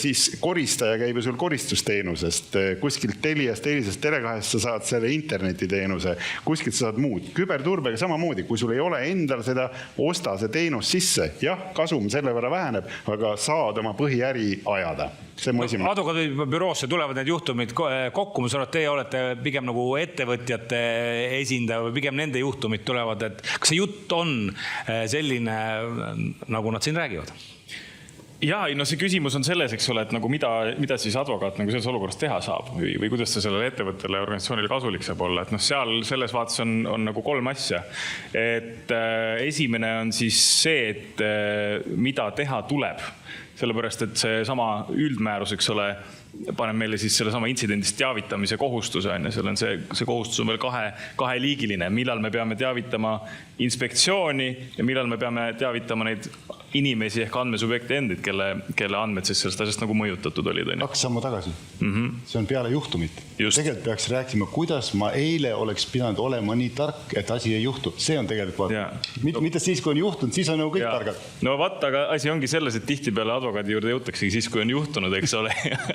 siis koristaja käib ju sul koristusteenusest, kuskilt Teliast, Tele2-st sa saad selle internetiteenuse, kuskilt sa saad muud. Küberturbega samamoodi, kui sul ei ole endal seda, osta see teenus sisse. Jah, kasum selle võrra väheneb, aga saad oma põhiäri ajada. Advokaadibüroosse tulevad need juhtumid kokku, ma saan, et teie olete pigem nagu ettevõtjate esindaja või pigem nende juhtumid tulevad, et kas see jutt on selline, nagu nad siin räägivad? Ja, no see küsimus on selles, eks ole, et nagu mida siis advokaat nagu selles olukorras teha saab või kuidas see sellele ettevõttele ja organisatsioonile kasulik saab olla. Et seal selles vaates on nagu 3 asja. Et esimene on siis see, et mida teha tuleb. Sellepärast, et see sama üldmäärus, eks ole, paneb meile siis selle sama intsidendist teavitamise kohustuse. Seal on see kohustus on veel kaheliigiline, millal me peame teavitama inspektsiooni ja millal me peame teavitama neid inimesi ehk andmesubjekti endid, kelle andmed siis sellest asjast nagu mõjutatud olid. 2 sammu tagasi. See on peale juhtumit. Tegelikult peaks rääkima, kuidas ma eile oleks pidanud olema nii tark, et asi ei juhtu. See on tegelikult mitte siis, kui on juhtunud, siis on nagu kõik targad. No vaat, aga asi ongi selles, et tihtipeale advokaadi juurde jõutaksegi siis, kui on juhtunud, eks ole,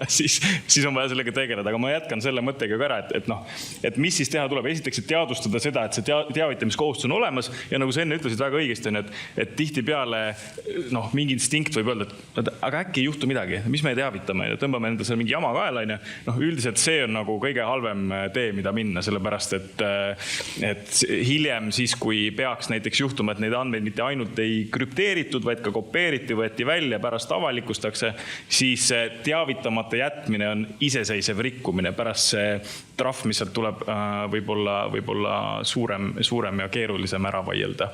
siis on vaja sellega tegeleda. Aga ma jätkan selle mõttega ka ära, et mis siis teha tuleb. Esiteks, et teadvustada seda, et see teavitamiskohustus on olemas ja nagu sa enne ütlesid väga õigesti, et tihtipeale mingi instinkt võib öelda, et aga äkki ei juhtu midagi, mis me teavitame ja tõmbame enda seal mingi jama kaela. Üldiselt see on nagu kõige halvem tee, mida minna, sellepärast, et hiljem siis, kui peaks näiteks juhtuma, et neid andmeid mitte ainult ei krüpteeritud, vaid ka kopeeriti, võeti välja, pärast avalikustakse, siis teavitamata jätmine on iseseisev rikkumine. Pärast see trahv, mis sealt tuleb, võib olla suurem ja keerulisem ära vaielda.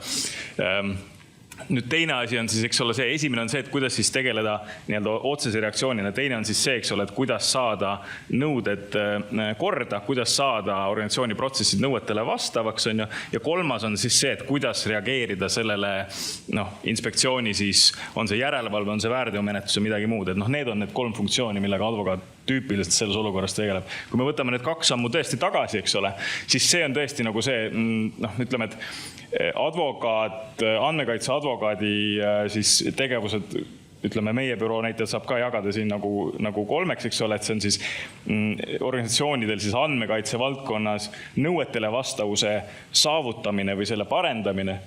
nüüd teine asi on siis, eks ole, see esimene on see, et kuidas siis tegeleda nii-öelda otsese reaktsioonina. Teine on siis see, eks ole, et kuidas saada nõuded korda, kuidas saada organisatsiooni protsessid nõuetele vastavaks, on ju. Ja kolmas on siis see, et kuidas reageerida sellele inspektsiooni siis, on see järelevalve, on see väärteomenetlus ja midagi muud. Et need on need 3 funktsiooni, millega advokaat tüüpiliselt selles olukorras tegeleb. Kui me võtame need 2 sammu tõesti tagasi, eks ole, siis see on tõesti nagu see, ütleme, et advokaat, andmekaitse advokaadi siis tegevused, ütleme, meie büroo näitajad saab ka jagada siin nagu 3, eks ole, et see on siis organisatsioonidel siis andmekaitse valdkonnas nõuetele vastavuse saavutamine või selle parendamine.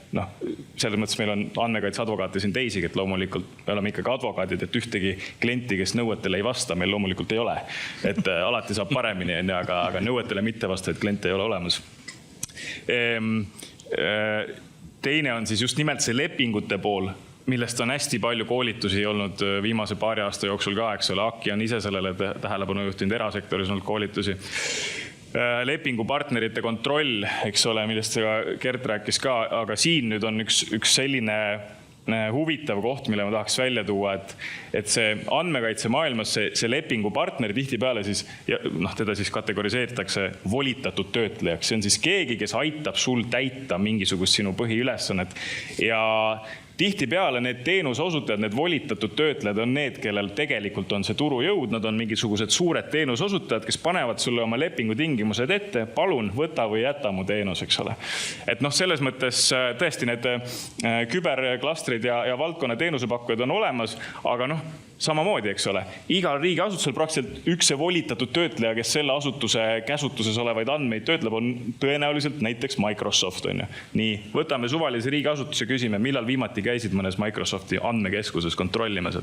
Selles mõttes meil on andmekaitse advokaate siin teisigi, et loomulikult me oleme ikkagi advokaadid, et ühtegi klienti, kes nõuetele ei vasta, meil loomulikult ei ole. Et alati saab paremini, aga nõuetele mitte vastavaid kliente ei ole olemas. Teine on siis just nimelt see lepingute pool, millest on hästi palju koolitusi olnud viimase paari aasta jooksul ka, eks ole. Aki on ise sellele tähelepanu juhtinud, erasektoris on olnud koolitusi. Lepingupartnerite kontroll, eks ole, millest Gert rääkis ka, aga siin nüüd on üks selline huvitav koht, mille ma tahaks välja tuua, et see andmekaitse maailmas, see lepingupartner tihtipeale siis, teda siis kategoriseeritakse volitatud töötlejaks. See on siis keegi, kes aitab sul täita mingisugust sinu põhiülesannet ja tihtipeale need teenusosutajad, need volitatud töötlejad on need, kellel tegelikult on see turujõud, nad on mingisugused suured teenusosutajad, kes panevad sulle oma lepingu tingimused ette, palun võta või jäta mu teenus, eks ole. Et selles mõttes tõesti need küberklastrid ja valdkonna teenusepakkujad on olemas, aga samamoodi, eks ole, igal riigiasutusel praktiliselt üks see volitatud töötleja, kes selle asutuse käsutuses olevaid andmeid töötleb, on tõenäoliselt näiteks Microsoft, on ju. Nii, võtame suvalise riigiasutuse, küsime, millal viimati käisid mõnes Microsofti andmekeskuses kontrollimas,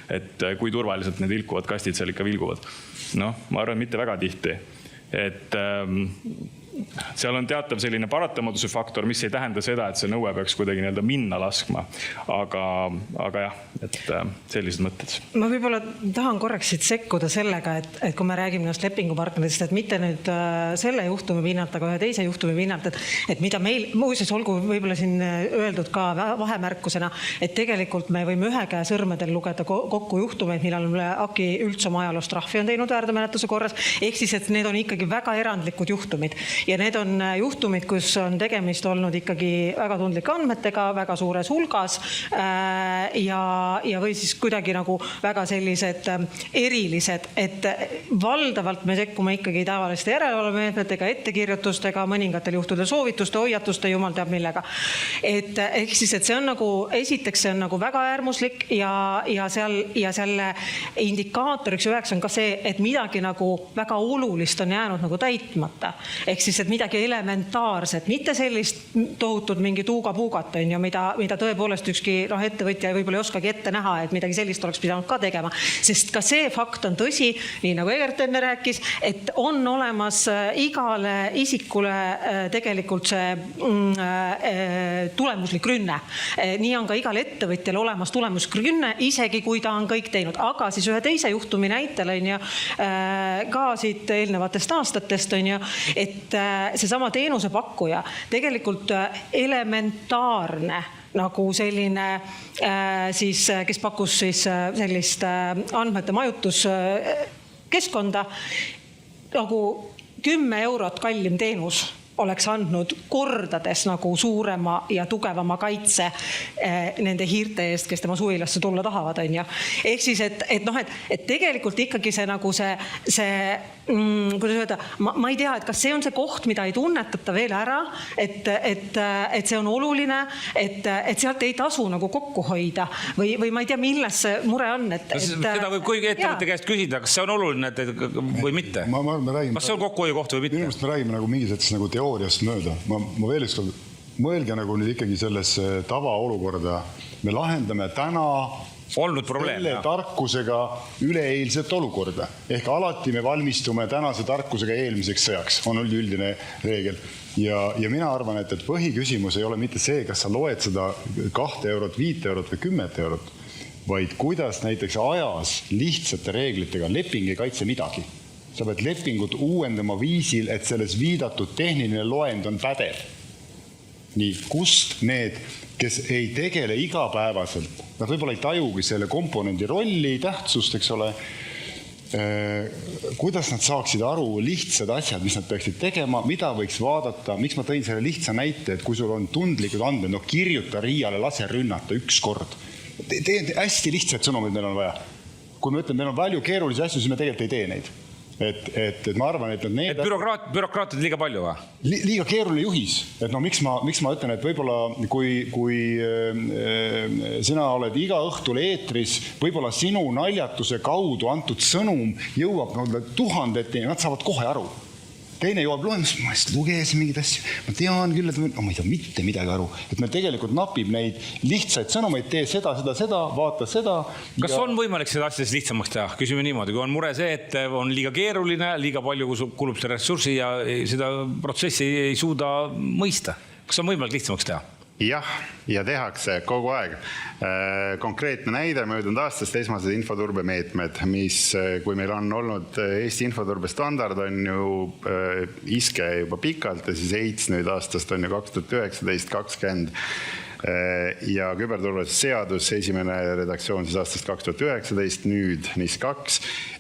et kui turvaliselt need vilkuvad kastid seal ikka vilguvad. Ma arvan, mitte väga tihti. Et seal on teatav selline paratamatuse faktor, mis ei tähenda seda, et see nõue peaks kuidagi minna laskma. Aga jah, et sellised mõtted. Ma võib-olla tahan korraks siit sekkuda sellega, et kui me räägime nõust lepingupartneritest, et mitte nüüd selle juhtumi pinnalt, aga ühe teise juhtumi pinnalt, et mida meil, muuseas olgu võib-olla siin öeldud ka vahemärkusena, et tegelikult me võime ühe käe sõrmedel lugeda kokku juhtumeid, millal Aki üldse oma ajaloost trahvi on teinud väärteomenetluse korras, ehk siis, et need on ikkagi väga erandlikud juhtumid. Ja need on juhtumid, kus on tegemist olnud ikkagi väga tundlike andmetega, väga suures hulgas ja või siis kuidagi nagu väga sellised erilised, et valdavalt me sekkume ikkagi tavaliste järelevalvemeetmetega, ettekirjutustega, mõningatel juhtudel soovituste, hoiatuste, jumal teab millega. Et ehk siis, et see on nagu, esiteks see on nagu väga äärmuslik ja selle indikaatoriks üheks on ka see, et midagi nagu väga olulist on jäänud nagu täitmata. Ehk siis, et midagi elementaarset, mitte sellist tohutut mingi tuuga-puugat, mida tõepoolest ükski ettevõtja võib-olla ei oskagi ette näha, et midagi sellist oleks pidanud ka tegema. Sest ka see fakt on tõsi, nii nagu Egert enne rääkis, et on olemas igale isikule tegelikult see tulemuslik rünne. Nii on ka igal ettevõtjal olemas tulemuslik rünne, isegi kui ta on kõik teinud. Aga siis ühe teise juhtumi näitel ka siit eelnevatest aastatest et seesama teenusepakkuja tegelikult elementaarne nagu selline siis, kes pakkus siis sellist andmete majutuskeskkonda nagu 10 eurot kallim teenus oleks andnud kordades nagu suurema ja tugevama kaitse nende hiirte eest, kes tema suvilasse tulla tahavad, on ju. Ehk siis, et tegelikult ikkagi see nagu see kuidas öelda, ma ei tea, et kas see on see koht, mida ei tunnetata veel ära, et see on oluline, et sealt ei tasu nagu kokku hoida või ma ei tea, milles see mure on. Seda võib kuigi ettevõtte käest küsida, kas see on oluline või mitte? Kas see on kokkuhoiu koht või mitte? Minu meelest me räägime nagu mingis nagu teooriast mööda. Ma veel ükskord mõelge nagu nüüd ikkagi sellesse tavaolukorda. Me lahendame täna olnud probleem, selle tarkusega üleeilset olukorda. Ehk alati me valmistume tänase tarkusega eelmiseks sõjaks. On üldine reegel. Ja mina arvan, et põhiküsimus ei ole mitte see, kas sa loed seda 2 eurot, 5 eurot või 10 eurot, vaid kuidas näiteks ajas lihtsate reeglitega leping ei kaitse midagi. Sa pead lepingut uuendama viisil, et selles viidatud tehniline loend on pädev. Nii, kust need kes ei tegele igapäevaselt, nad võib-olla ei tajugi selle komponendi rolli, tähtsust, eks ole, kuidas nad saaksid aru lihtsad asjad, mis nad peaksid tegema, mida võiks vaadata, miks ma tõin selle lihtsa näite, et kui sul on tundlikud andmed, kirjuta Riiale lase rünnata üks kord. Hästi lihtsaid sõnumeid meil on vaja. Kui me ütleme, meil on palju keerulisi asju, siis me tegelikult ei tee neid. Et ma arvan, et need... Bürokraatid liiga palju või? Liiga keeruline juhis. Et miks ma ütlen, et võib-olla kui sina oled iga õhtul eetris, võib-olla sinu naljatuse kaudu antud sõnum jõuab tuhandeteni, nad saavad kohe aru. Teine jõuab loemas, ma lugesin mingid asju, ma tean küll, et ma ei tea mitte midagi aru. Et meil tegelikult napib neid lihtsaid sõnumeid, tee seda, vaata seda. Kas on võimalik seda asja lihtsamaks teha? Küsime niimoodi, kui on mure see, et on liiga keeruline, liiga palju kulub seda ressurssi ja seda protsessi ei suuda mõista. Kas on võimalik lihtsamaks teha? Jah, ja tehakse kogu aeg. Konkreetne näide möödunud aastast esmased infoturbemeetmed, mis kui meil on olnud Eesti infoturbe standard on ju iske juba pikalt ja siis EITS nüüd aastast on ju 2019-2020 ja küberturvalisuse seadus, esimene redaktsioon siis aastast 2019, nüüd NIS2,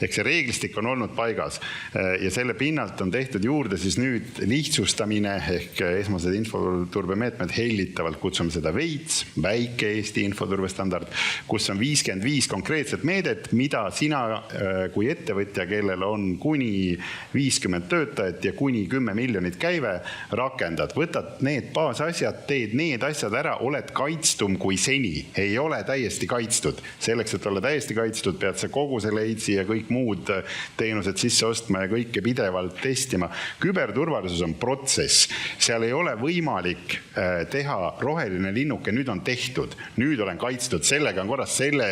ehk see reeglistik on olnud paigas ja selle pinnalt on tehtud juurde siis nüüd lihtsustamine ehk esmased infoturbemeetmed hellitavalt, kutsume seda VEITS, väike Eesti infoturbestandard, kus on 55 konkreetset meedet, mida sina kui ettevõtja, kellel on kuni 50 töötajat ja kuni 10 miljonit käive, rakendad, võtad need baasasjad, teed need asjad ära, oled kaitstum kui seni, ei ole täiesti kaitstud. Selleks, et olla täiesti kaitstud, pead sa kogu selle EITS-i ja kõik muud teenused sisse ostma ja kõike pidevalt testima. Küberturvalisus on protsess. Seal ei ole võimalik teha roheline linnuke, nüüd on tehtud. Nüüd olen kaitstud, sellega on korras selle,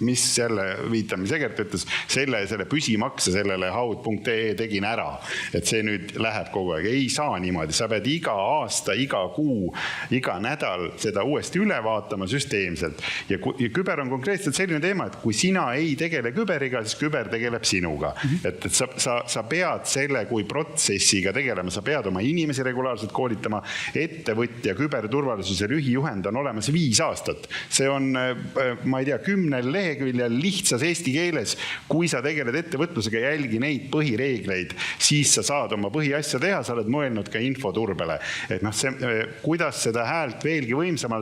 mis jälle viitan, mis Egert ütles, selle püsimakse sellele haud.ee tegin ära. Et see nüüd läheb kogu aeg. Ei saa niimoodi. Sa pead iga aasta, iga kuu, iga nädal seda uuesti üle vaatama süsteemselt. Ja küber on konkreetselt selline teema, et kui sina ei tegele küberiga, siis küber tegeleb sinuga. Et sa pead selle kui protsessiga tegelema, sa pead oma inimesi regulaarselt koolitama, ettevõtja küberturvalisuse lühijuhend on olemas 5 aastat. See on, ma ei tea, 10 leheküljel lihtsas eesti keeles, kui sa tegeled ettevõtlusega ja jälgi neid põhireegleid, siis sa saad oma põhiasja teha, sa oled mõelnud ka infoturbele. Et kuidas seda häält veelgi võimsamalt,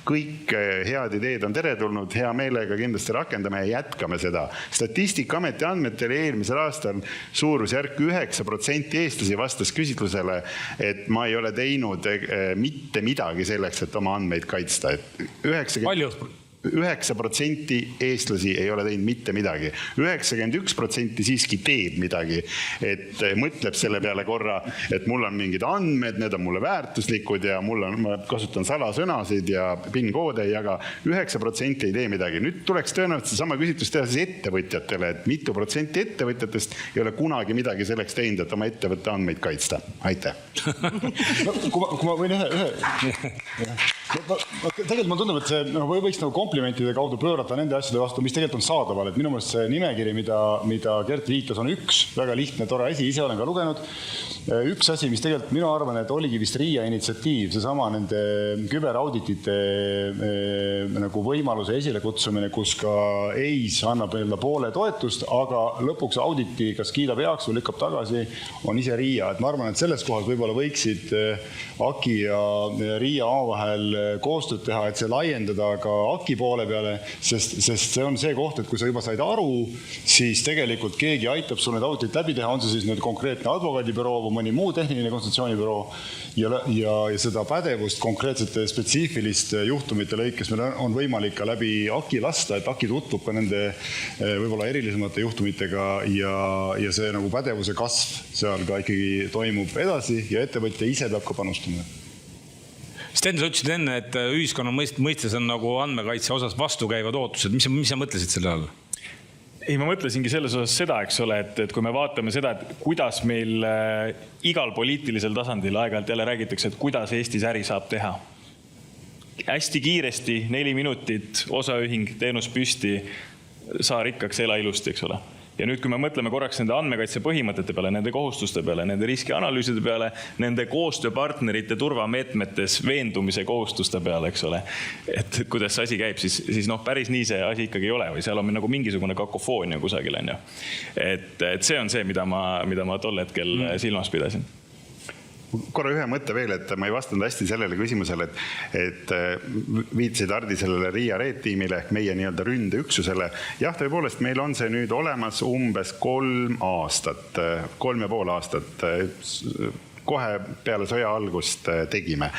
kõik head ideed on teretulnud, hea meelega kindlasti rakendame ja jätkame seda. Statistikaameti andmetel eelmisel aastal suurusjärk 9% eestlasi vastas küsitlusele, et ma ei ole teinud mitte midagi selleks, et oma andmeid kaitsta. 9% eestlasi ei ole teinud mitte midagi. 91% siiski teeb midagi, et mõtleb selle peale korra, et mul on mingid andmed, need on mulle väärtuslikud ja ma kasutan salasõnasid ja PIN-koode ei jaga. 9% ei tee midagi. Nüüd tuleks tõenäoliselt sama küsitlust teha siis ettevõtjatele, et mitu protsenti ettevõtjatest ei ole kunagi midagi selleks teinud, et oma ettevõtte andmeid kaitsta. Aitäh! Kui ma võin tegelikult ma tundub, et see võiks komplimentide kaudu pöörata nende asjade vastu, mis tegelikult on saadaval. Et minu meelest see nimekiri, mida Gert viitas, on üks väga lihtne, tore asi, ise olen ka lugenud. Üks asi, mis tegelikult minu arvan, et oligi vist Riia initsiatiiv, see sama nende küberauditite nagu võimaluse esile kutsumine, kus ka EIS annab poole toetust, aga lõpuks auditi kas kiidab heaks või lükkab tagasi, on ise Riia. Et ma arvan, et selles kohas võib-olla võiksid AKI ja Riia omavahel koostööd teha, et see laiendada ka AKI poole peale, sest see on see koht, et kui sa juba said aru, siis tegelikult keegi aitab sul need auditid läbi teha, on see siis nüüd konkreetne advokaadibüroo või mõni muu tehniline konsultatsioonibüroo ja seda pädevust konkreetsete spetsiifiliste juhtumite lõikes meil on võimalik ka läbi AKI lasta, et AKI tutvub ka nende võib-olla erilisemate juhtumitega ja see nagu pädevuse kasv seal ka ikkagi toimub edasi ja ettevõtja ise peab ka panustama. Sten, sa ütlesid enne, et ühiskonna mõistes on nagu andmekaitse osas vastukäivad ootused. Mis sa mõtlesid selle all? Ei, ma mõtlesingi selles osas seda, eks ole, et kui me vaatame seda, et kuidas meil igal poliitilisel tasandil aeg-ajalt jälle räägitakse, et kuidas Eestis äri saab teha. Hästi kiiresti, 4 minutit, osaühing, teenus püsti, saa rikkaks, ela ilusti, eks ole. Ja nüüd, kui me mõtleme korraks nende andmekaitse põhimõtete peale, nende kohustuste peale, nende riskianalüüside peale, nende koostööpartnerite turvameetmetes veendumise kohustuste peale, eks ole, et kuidas see asi käib, siis päris nii see asi ikkagi ei ole või seal on nagu mingisugune kakofoonia kusagil, on ju. Et see on see, mida ma tol hetkel silmas pidasin. Korra ühe mõtte veel, et ma ei vastanud hästi sellele küsimusele, et viitsid Hardi sellele Riia Red-tiimile ehk meie nii-öelda ründeüksusele. Jah, tõepoolest, meil on see nüüd olemas umbes 3,5 aastat. Kohe peale sõja algust tegime.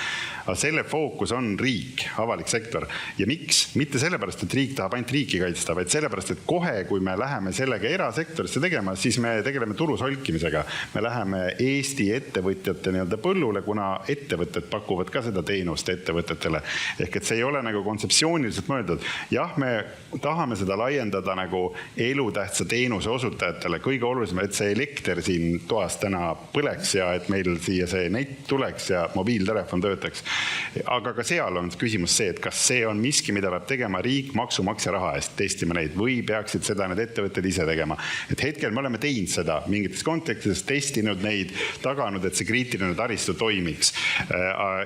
Aga selle fookus on riik, avalik sektor. Ja miks? Mitte sellepärast, et riik tahab ainult riiki kaitsta, vaid sellepärast, et kohe, kui me läheme sellega erasektorisse tegema, siis me tegeleme turu solkimisega. Me läheme Eesti ettevõtjate nii-öelda põllule, kuna ettevõtted pakuvad ka seda teenust ettevõtetele. Ehk et see ei ole nagu kontseptsiooniliselt mõeldud. Jah, me tahame seda laiendada nagu elutähtsa teenuse osutajatele. Kõige olulisem, et see elekter siin toas täna põleks ja et meil siia see net tuleks ja mobiiltelefon töötaks. Aga ka seal on küsimus see, et kas see on miski, mida peab tegema riik maksumaksja raha eest, testima neid, või peaksid seda need ettevõtted ise tegema. Et hetkel me oleme teinud seda mingites kontekstides, testinud neid, taganud, et see kriitiline taristu toimiks.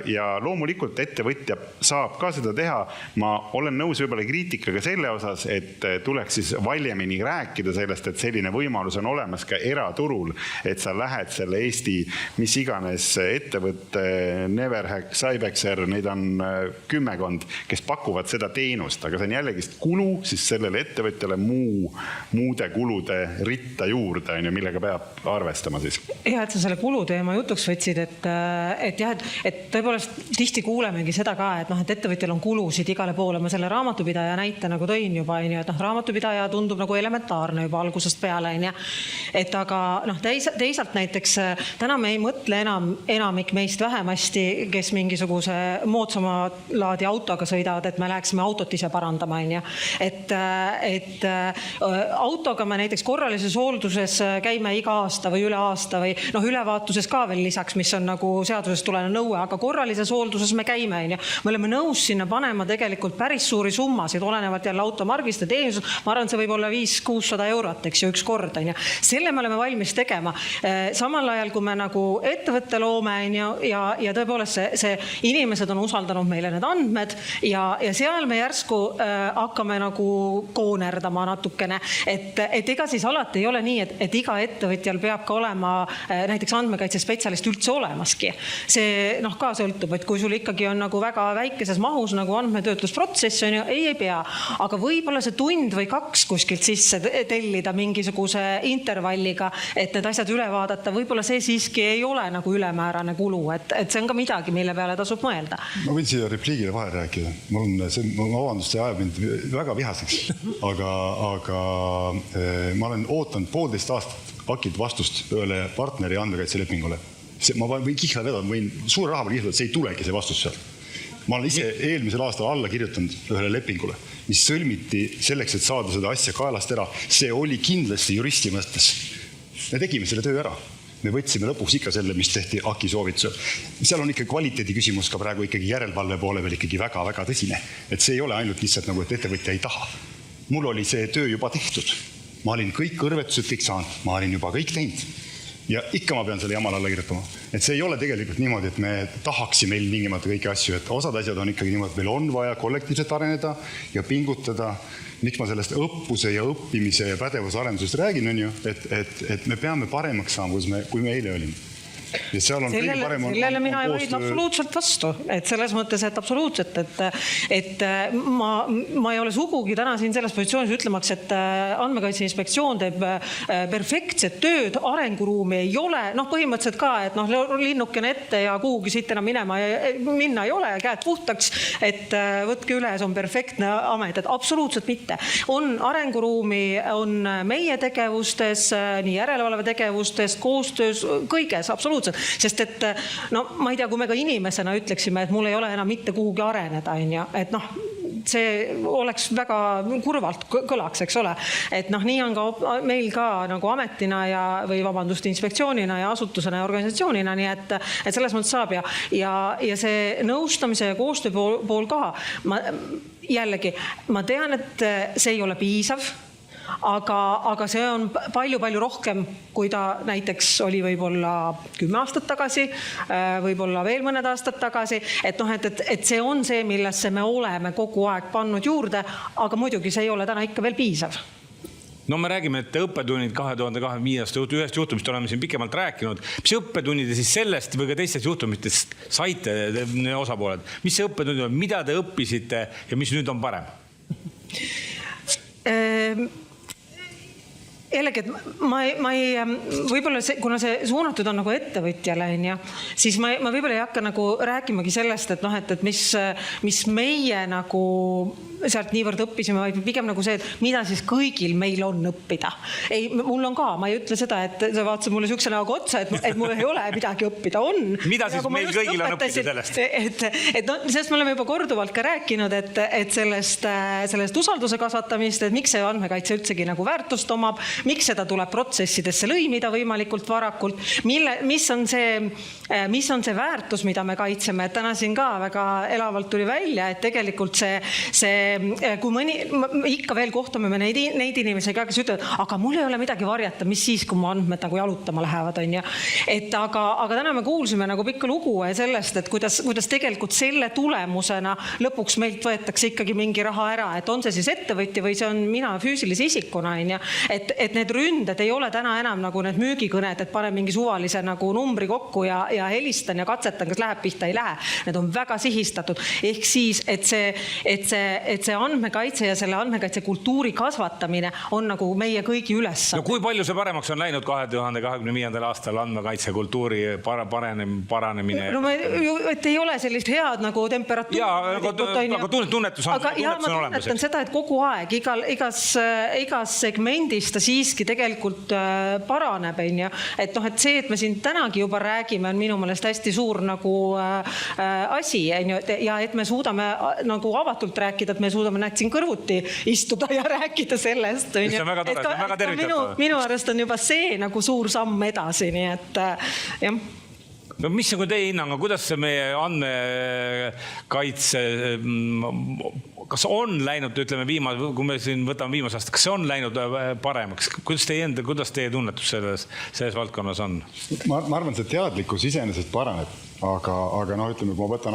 Ja loomulikult ettevõtja saab ka seda teha. Ma olen nõus võib-olla kriitikaga selle osas, et tuleks siis valjemini rääkida sellest, et selline võimalus on olemas ka eraturul, et sa lähed selle Eesti, mis iganes ettevõtte, Neverhack, Cybexer, neid on 10, kes pakuvad seda teenust, aga see on jällegi kulu siis sellele ettevõtjale muude kulude ritta juurde, millega peab arvestama siis. Ja, et sa selle kuluteema jutuks võtsid, et tõepoolest tihti kuulemegi seda ka, et ettevõtjal on kulusid igale poole. Ma selle raamatupidaja näite nagu tõin juba, et raamatupidaja tundub nagu elementaarne juba algusest peale. Et aga teisalt näiteks täna me ei mõtle enamik meist vähemasti, kes mingisuguse moodsama laadi autoga sõidavad, et me läheksime autot ise parandama. Et autoga me näiteks korralises hoolduses käime iga aasta või üle aasta või ülevaatuses ka veel lisaks, mis on nagu seadusest tulenev nõue, aga korralises hoolduses me käime. Me oleme nõus sinna panema tegelikult päris suuri summasid, olenevalt jälle automargist ja teenus. Ma arvan, see võib olla 500-600 eurot, eks ju, üks kord. Selle me oleme valmis tegema. Samal ajal, kui me nagu ettevõtte loome ja tõepoolest see inimesed on usaldanud meile need andmed ja seal me järsku hakkame nagu koonerdama natukene, et ega siis alati ei ole nii, et iga ettevõtjal peab ka olema näiteks andmekaitsespetsialist üldse olemaski. See ka sõltub, et kui sul ikkagi on nagu väga väikeses mahus nagu andmetöötlusprotsess, ei pea, aga võib-olla see tund või 2 kuskilt sisse tellida mingisuguse intervalliga, et need asjad üle vaadata, võib-olla see siiski ei ole nagu ülemäärane kulu, et see on ka midagi, mille peale tasub mõelda. Ma võin siia repliigile vahel rääkida. Ma vabandust, see ajab mind väga vihaseks, aga ma olen ootanud 1,5 aastat Akilt vastust ühele partneri andmekaitselepingule. Ma võin kihla vedada, võin suure raha peale kihla, see ei tulegi see vastus seal. Ma olen ise eelmisel aastal alla kirjutanud ühele lepingule, mis sõlmiti selleks, et saada seda asja kaelast ära. See oli kindlasti juristi mõttes. Me tegime selle töö ära. Me võtsime lõpuks ikka selle, mis tehti Aki soovitusel. Seal on ikka kvaliteedi küsimus ka praegu ikkagi järelevalve poole veel ikkagi väga-väga tõsine. Et see ei ole ainult lihtsalt nagu, et ettevõtja ei taha. Mul oli see töö juba tehtud. Ma olin kõik kõrvetused kõik saanud. Ma olin juba kõik teinud. Ja ikka ma pean selle jamal alla kirjutama. Et see ei ole tegelikult niimoodi, et me tahaksi meil mingimata kõiki asju. Et osad asjad on ikkagi niimoodi, et meil on vaja kollektiivselt areneda ja pingutada. Miks ma sellest õppuse ja õppimise ja pädevuse arendusest räägin, on ju, et me peame paremaks saama, kui me eile olime. Ja seal on kõige parem sellele mina ei võid absoluutselt vastu, et selles mõttes, et absoluutselt, et ma ei ole sugugi täna siin selles positsioonis ütlemaks, et andmekaitse inspektsioon teeb perfektset tööd, arenguruumi ei ole, põhimõtteliselt ka, et linnukene ette ja kuhugi siit enam minna ei ole, käed puhtaks, et võtke üle, see on perfektne amet, et absoluutselt mitte. On arenguruumi, on meie tegevustes, nii järelevalve tegevustes, koostöös, kõiges, absoluutselt. Sest et ma ei tea, kui me ka inimesena ütleksime, et mul ei ole enam mitte kuhugi areneda, et see oleks väga kurvalt kõlaks, eks ole. Et nii on ka meil ka nagu ametina või inspektsioonina ja asutusena ja organisatsioonina, nii et selles mõttes saab ja see nõustamise ja koostöö pool ka. Jällegi, ma tean, et see ei ole piisav. aga see on palju-palju rohkem, kui ta näiteks oli võib-olla 10 aastat tagasi, võib-olla veel mõned aastad tagasi, et see on see, millesse me oleme kogu aeg pannud juurde, aga muidugi see ei ole täna ikka veel piisav. No me räägime, et õppetunnid 2025. ühest juhtumist oleme siin pikemalt rääkinud. Mis õppetunnid siis sellest või ka teistest juhtumitest saite osapooled? Mis see õppetunnid on? Mida te õppisite ja mis nüüd on parem? Jällegi, et ma ei, võib-olla kuna see suunatud on nagu ettevõtjale, siis ma võib-olla ei hakka nagu rääkimagi sellest, et mis meie nagu sealt niivõrd õppisime, vaid pigem nagu see, et mida siis kõigil meil on õppida. Ei, mul on ka, ma ei ütle seda, et sa vaatasid mulle sihukese näoga otsa, et mul ei ole midagi õppida, on. Mida siis meil kõigil on õppida sellest? Sest me oleme juba korduvalt ka rääkinud, et sellest usalduse kasvatamist, et miks see andmekaitse üldsegi nagu väärtust omab, miks seda tuleb protsessidesse lõimida võimalikult varakult, mis on see väärtus, mida me kaitseme, et täna siin ka väga elavalt tuli välja, et tegelikult kui ikka veel kohtume me neid inimesega, kes ütlevad, aga mul ei ole midagi varjata, mis siis, kui mu andmed nagu jalutama lähevad, on ju. Aga täna me kuulsime nagu pikka lugu sellest, et kuidas tegelikult selle tulemusena lõpuks meilt võetakse ikkagi mingi raha ära, et on see siis ettevõtja või see on mina füüsilise isikuna, on ju. Et need ründed ei ole täna enam nagu need müügikõned, et panen mingi suvalise nagu numbri kokku ja helistan ja katsetan, kas läheb pihta, ei lähe. Need on väga sihistatud. Ehk siis, et see andmekaitse ja selle andmekaitse kultuuri kasvatamine on nagu meie kõigi ülesanne. No kui palju see paremaks on läinud 2025. aastal andmekaitse kultuuri paranemine? No et ei ole sellist head nagu temperatuuri. Jaa, aga tunnetus on olemas. Ja ma tunnetan seda, et kogu aeg igas segmendis ta siiski tegelikult paraneb. Et see, et me siin tänagi juba räägime, on minu meelest hästi suur nagu asi. Ja et me suudame nagu avatult rääkida, et me suudame näed siin kõrvuti istuda ja rääkida sellest. See on väga tore, see on väga tervitatav. Minu arvest on juba see nagu suur samm edasi, nii et jah. No mis on teie hinnang, kuidas see meie andmekaitse, kas on läinud, ütleme kui me siin võtame viimase aasta, kas see on läinud paremaks? Kuidas teie tunnetus selles valdkonnas on? Ma arvan, see teadlikkus iseenesest paraneb, aga ütleme, kui ma võtan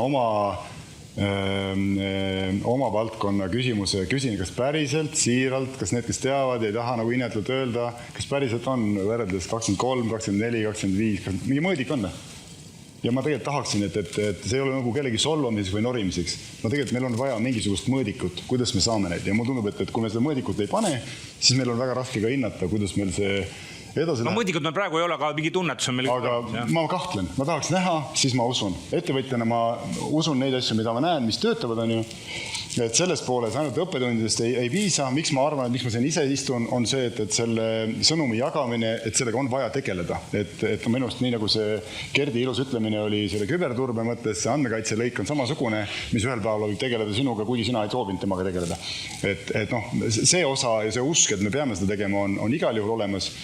oma valdkonna küsin, kas päriselt, siiralt, kas need, kes teavad, ei taha nagu inetult öelda, kas päriselt on võrreldes 23, 24, 25, kas mingi mõõdik on? Ja ma tegelikult tahaksin, et see ei ole nagu kellegi solvamiseks või norimiseks. Tegelikult meil on vaja mingisugust mõõdikut, kuidas me saame neid. Ja mul tundub, et kui me seda mõõdikut ei pane, siis meil on väga raske ka hinnata, kuidas meil see edasi läheb. Mõõdikut meil praegu ei ole, aga mingi tunnetus on meil. Aga ma kahtlen, ma tahaks näha, siis ma usun. Ettevõtjana ma usun neid asju, mida ma näen, mis töötavad, on ju. Et selles pooles ainult õppetundidest ei piisa. Miks ma arvan, et miks ma siin ise istun, on see, et selle sõnumi jagamine, et sellega on vaja tegeleda. Et minu arust nii nagu see Gerdi ilus ütlemine oli selle küberturbe mõttes, see andmekaitse lõik on samasugune, mis ühel päeval võib tegeleda sinuga, kuigi sina ei soovinud temaga tegeleda. See osa ja see usk, et me peame seda tegema, on igal juhul olemas.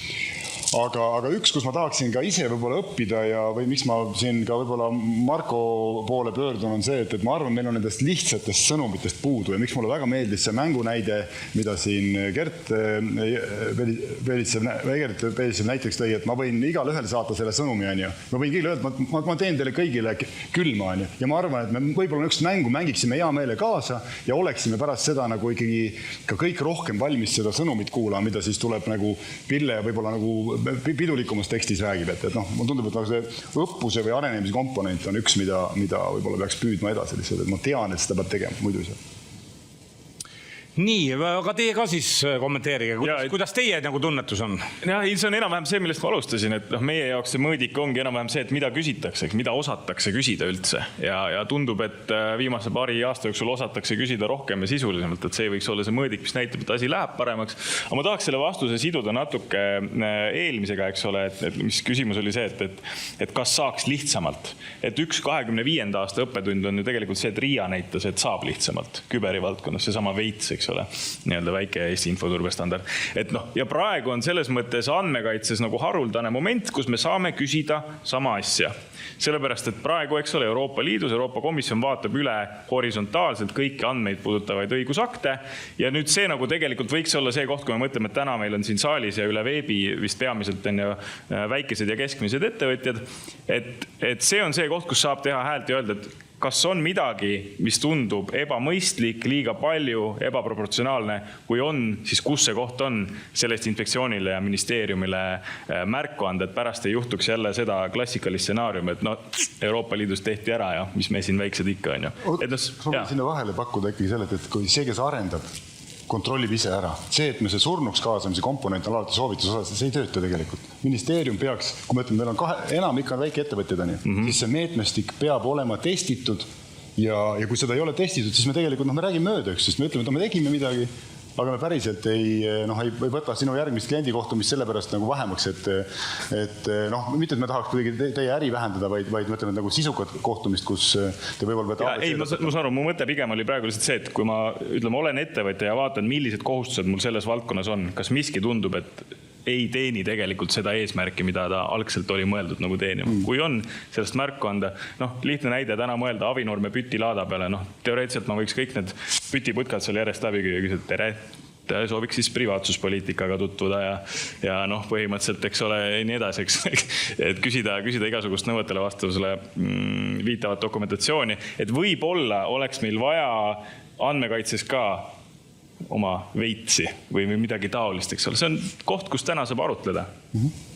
Aga üks, kus ma tahaksin ka ise võib-olla õppida või miks ma siin ka võib-olla Marko poole pöördun, on see, et ma arvan, meil on nendest lihtsatest sõnumitest puudu ja miks mulle väga meeldis see mängunäide, mida siin Gert Pelitsev näiteks tõi, et ma võin igale ühele saata selle sõnumi, on ju. Ma võin kõigile öelda, ma teen teile kõigile külma, on ju. Ja ma arvan, et me võib-olla üks mängu mängiksime hea meele kaasa ja oleksime pärast seda nagu ikkagi ka kõik rohkem valmis seda sõnumit kuulama, mida siis tuleb nagu Pille võib-olla nagu pidulikumas tekstis räägib, et mul tundub, et see õppuse või arenemise komponent on üks, mida võib-olla peaks püüdma edasi lihtsalt, et ma tean, et seda peab tegema muidu see. Nii, aga teie ka siis kommenteerige, kuidas teie nagu tunnetus on? Ja, see on enam-vähem see, millest ma alustasin, et meie jaoks see mõõdik ongi enam-vähem see, et mida küsitakse, mida osatakse küsida üldse. Ja tundub, et viimase paari aasta jooksul osatakse küsida rohkem ja sisulisemalt, et see võiks olla see mõõdik, mis näitab, et asi läheb paremaks. Aga ma tahaks selle vastuse siduda natuke eelmisega, eks ole, et mis küsimus oli see, et kas saaks lihtsamalt. Et 25. aasta õppetund on ju tegelikult see, et RIA näitas, et saab lihtsamalt küberivaldkonnas, see sama veits, eks eks ole, nii-öelda väike Eesti infoturbestandard. Et noh, ja praegu on selles mõttes andmekaitses nagu haruldane moment, kus me saame küsida sama asja. Sellepärast, et praegu, eks ole, Euroopa Liidus, Euroopa Komisjon vaatab üle horisontaalselt kõiki andmeid puudutavaid õigusakte ja nüüd see nagu tegelikult võiks olla see koht, kui me mõtleme, et täna meil on siin saalis ja üle veebi vist peamiselt on ju väikesed ja keskmised ettevõtjad, et see on see koht, kus saab teha häält ja öelda, et kas on midagi, mis tundub ebamõistlik, liiga palju, ebaproportsionaalne, kui on, siis kus see koht on sellest inspektsioonile ja ministeeriumile märku anda, et pärast ei juhtuks jälle seda klassikalist stsenaariumi, et no Euroopa Liidus tehti ära ja mis me siin väiksed ikka on ju. Soovin sinna vahele pakkuda ikkagi sellelt, et kui see, kes arendab, kontrollib ise ära. See, et me see surnuks kaasamise komponent on alati soovitusosas, see ei tööta tegelikult. Ministeerium peaks, kui me ütleme, meil on enamik on väike ettevõtted, siis see meetmestik peab olema testitud ja kui seda ei ole testitud, siis me tegelikult, me räägime mööda, sest me ütleme, et me tegime midagi, aga me päriselt ei võta sinu järgmist kliendi kohtumist sellepärast nagu vähemaks, et mitte, et me tahaks kuidagi teie äri vähendada, vaid me ütleme nagu sisukat kohtumist, kus te võib-olla ei, ma saan aru, mu mõte pigem oli praegu lihtsalt see, et kui ma olen ettevõtja ja vaatan, millised kohustused mul selles valdkonnas on, kas miski tundub, et ei teeni tegelikult seda eesmärki, mida ta algselt oli mõeldud nagu teenima. Kui on sellest märku anda, lihtne näide täna mõelda Avinurme pütilaada peale, teoreetiliselt ma võiks kõik need pütiputkad seal järjest läbi küsida, tere, sooviks siis privaatsuspoliitikaga tutvuda ja põhimõtteliselt, eks ole, nii edasi, et küsida igasugust nõuetele vastavusele viitavat dokumentatsiooni, et võib-olla oleks meil vaja andmekaitses ka oma veitsi või midagi taolist, eks ole. See on koht, kus täna saab arutleda.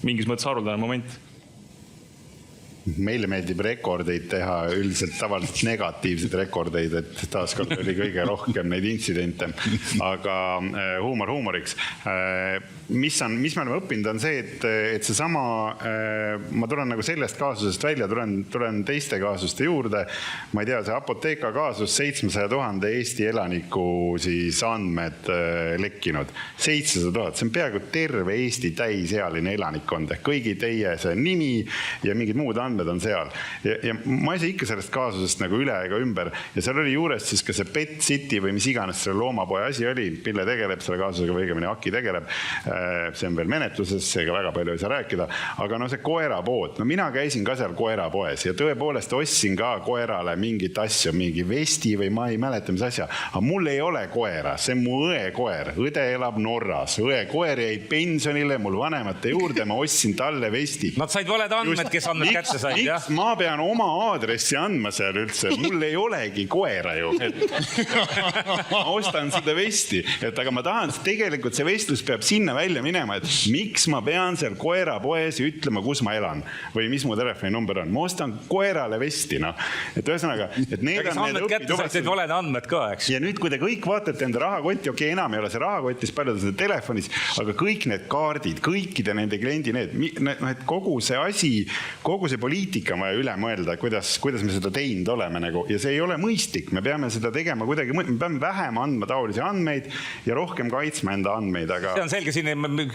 Mingis mõttes haruldane moment. Meile meeldib rekordeid teha, üldiselt tavaliselt negatiivseid rekordeid, et taaskord oli kõige rohkem neid intsidente, aga huumor huumoriks. Mis me oleme õppinud on see, et see sama, ma tulen nagu sellest kaasusest välja, tulen teiste kaasuste juurde, ma ei tea, see Apotheka kaasus 700 000 Eesti elaniku siis andmed lekkinud. 700 000, see on peaaegu terve Eesti täisealine elanikkond, kõigi teie see nimi ja mingid muud andmed on seal. Ja ma ei saa ikka sellest kaasusest nagu üle ega ümber ja seal oli juures siis ka see Pet City või mis iganes selle loomapoe asi oli, Pille tegeleb selle kaasusega või õigemini Aki tegeleb. See on veel menetluses, seega väga palju ei saa rääkida, aga see koerapood, mina käisin ka seal koerapoes ja tõepoolest ostsin ka koerale mingit asju, mingi vesti või ma ei mäleta mis asja, aga mul ei ole koera, see on mu õe koer, õde elab Norras, õe koer jäi pensionile mul vanemate juurde, ma ostsin talle vesti. Nad said valed andmed, kes andmed kätte said, jah? Miks ma pean oma aadressi andma seal üldse, mul ei olegi koera ju, ma ostan seda vesti, aga ma tahan, tegelikult see vestlus peab sinna välja minema, et miks ma pean seal koera poes ütlema, kus ma elan või mis mu telefoninumber on. Ma ostan koerale vesti, et ühesõnaga, et need on need õpid. Valed andmed ka, eks. Ja nüüd, kui te kõik vaatate enda rahakotti, okei, enam ei ole see rahakotis, palju seda telefonis, aga kõik need kaardid, kõikide nende kliendi et kogu see asi, kogu see poliitika on vaja üle mõelda, kuidas me seda teinud oleme nagu, ja see ei ole mõistlik, me peame seda tegema kuidagi, me peame vähem andma taolisi andmeid ja rohkem kaitsma enda andmeid, aga see on selge, siin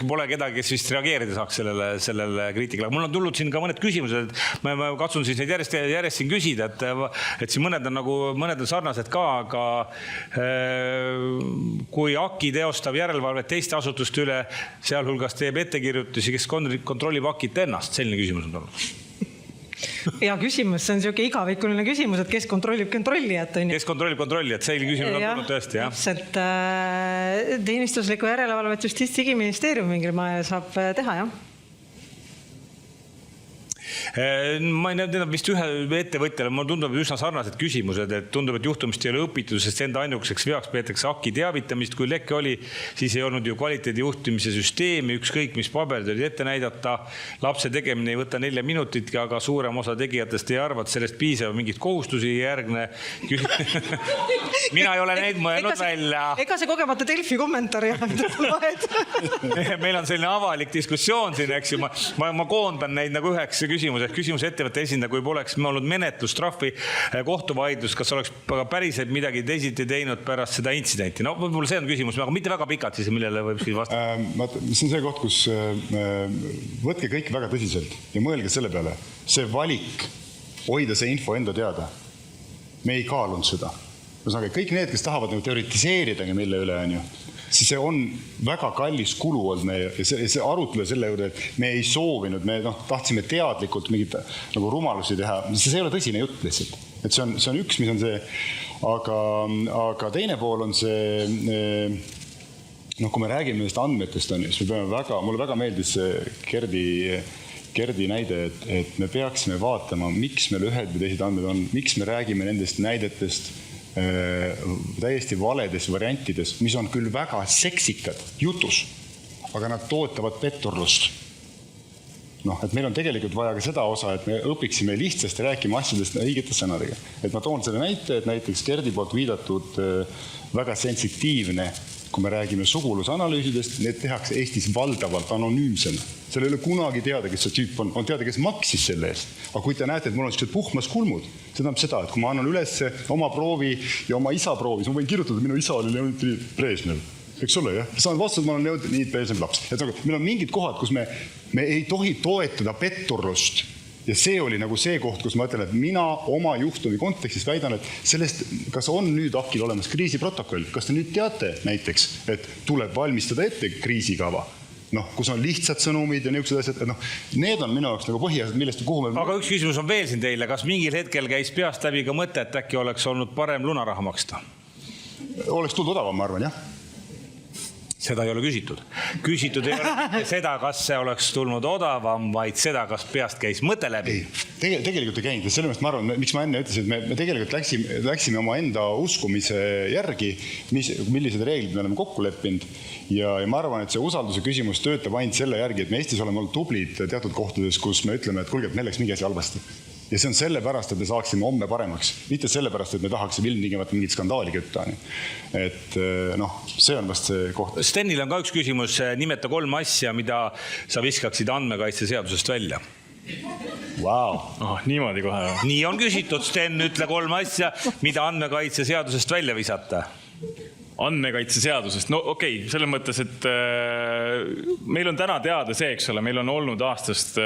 pole kedagi, kes vist reageerida saaks sellele kriitikale. Mul on tulnud siin ka mõned küsimused, ma katsun siis neid järjest siin küsida, et siin mõned on sarnased ka, aga kui Aki teostab järelevalvet teiste asutuste üle, sealhulgas teeb ettekirjutusi, kes kontrollib Akit ennast, selline küsimus on tulnud. Ja küsimus, see on selline igavikuline küsimus, et kes kontrollib kontrollijat. Kes kontrollib kontrollijat, selline küsimus on tulnud tõesti, jah. Täpselt, teenistusliku järelevalvet Justiits-Digiministeerium mingil maja saab teha, jah. Ma ei näe vist ühe ettevõtjale, mulle tundub üsna sarnased küsimused, et tundub, et juhtumist ei ole õpitud, sest enda ainukeseks veaks peetakse Aki teavitamist, kui lekke oli, siis ei olnud ju kvaliteedi juhtimise süsteemi, ükskõik mis paberid olid ette näidata, lapse tegemine ei võta 4 minutitki, aga suurem osa tegijatest ei arva, et sellest piisab, mingid kohustusi ei järgne. Mina ei ole neid mõelnud välja. Ega see kogemata Delfi kommentaari meil on selline avalik diskussioon siin, eks ju, ma koondan neid nagu üheks küsimus ettevõtte esindaja, kui poleks olnud menetlustrahvi kohtuvaidlus, kas oleks päriselt midagi teisiti teinud pärast seda intsidenti? No võib-olla see on küsimus, aga mitte väga pikalt siis, millele võib siis vastata. See on see koht, kus võtke kõik väga tõsiselt ja mõelge selle peale. See valik, hoida see info enda teada. Me ei kaalunud seda. Ühesõnaga, kõik need, kes tahavad nagu teoritiseerida mille üle, on ju, siis see on väga kallis kulu olnud meie ja see arutelu selle juurde, et me ei soovinud, me tahtsime teadlikult mingit nagu rumalusi teha, see ei ole tõsine jutt lihtsalt. Et see on üks, mis on see, aga teine pool on see, kui me räägime nendest andmetest, siis me peame mulle väga meeldis see Gerdi näide, et me peaksime vaatama, miks meil ühed või teised andmed on, miks me räägime nendest näidetest täiesti valedes variantides, mis on küll väga seksikad jutus, aga nad toetavad petturlust. Et meil on tegelikult vaja ka seda osa, et me õpiksime lihtsasti rääkima asjadest õigete sõnadega. Et ma toon selle näite, et näiteks Gerdi poolt viidatud väga sensitiivne, kui me räägime sugulusanalüüsidest, need tehakse Eestis valdavalt anonüümsena. Seal ei ole kunagi teada, kes see tüüp on teada, kes maksis selle eest. Aga kui te näete, et mul on sellised puhmas kulmud, see tähendab seda, et kui ma annan üles oma proovi ja oma isa proovi, siis ma võin kirjutada, et minu isa oli Leonid Brežnev. Eks ole, jah? Saan vastus, et ma olen Leonid Brežnev laps. Meil on mingid kohad, kus me ei tohi toetada petturlust. Ja see oli nagu see koht, kus ma ütlen, et mina oma juhtumi kontekstis väidan, et sellest, kas on nüüd AKIL olemas kriisiprotokoll, kas te nüüd teate näiteks, et tuleb valmistada ette kriisikava, kus on lihtsad sõnumid ja niisugused asjad, et need on minu jaoks nagu põhiasjad, millest kuhu me... Aga üks küsimus on veel siin teile, kas mingil hetkel käis peast läbi ka mõte, et äkki oleks olnud parem lunaraha maksta? Oleks tulnud odavam, ma arvan, jah. Seda ei ole küsitud. Küsitud ei ole seda, kas see oleks tulnud odavam, vaid seda, kas peast käis mõte läbi. Tegelikult ei käinud. Selle mõttes ma arvan, miks ma enne ütlesin, et me tegelikult läksime oma enda uskumise järgi, millised reeglid me oleme kokku leppinud. Ja ma arvan, et see usalduse küsimus töötab ainult selle järgi, et me Eestis oleme olnud tublid teatud kohtades, kus me ütleme, et kuulge, et meil läks mingi asi halvasti. Ja see on sellepärast, et me saaksime homme paremaks. Mitte sellepärast, et me tahaksime ilmtingimata mingit skandaali kütta. Et see on vast see koht. Stenil on ka üks küsimus. Nimeta 3 asja, mida sa viskaksid andmekaitse seadusest välja. Wow. Niimoodi kohe. Nii on küsitud. Sten, ütle 3 asja, mida andmekaitse seadusest välja visata. Andmekaitse seadusest. Okei, selles mõttes, et meil on täna teada see, eks ole, meil on olnud aastast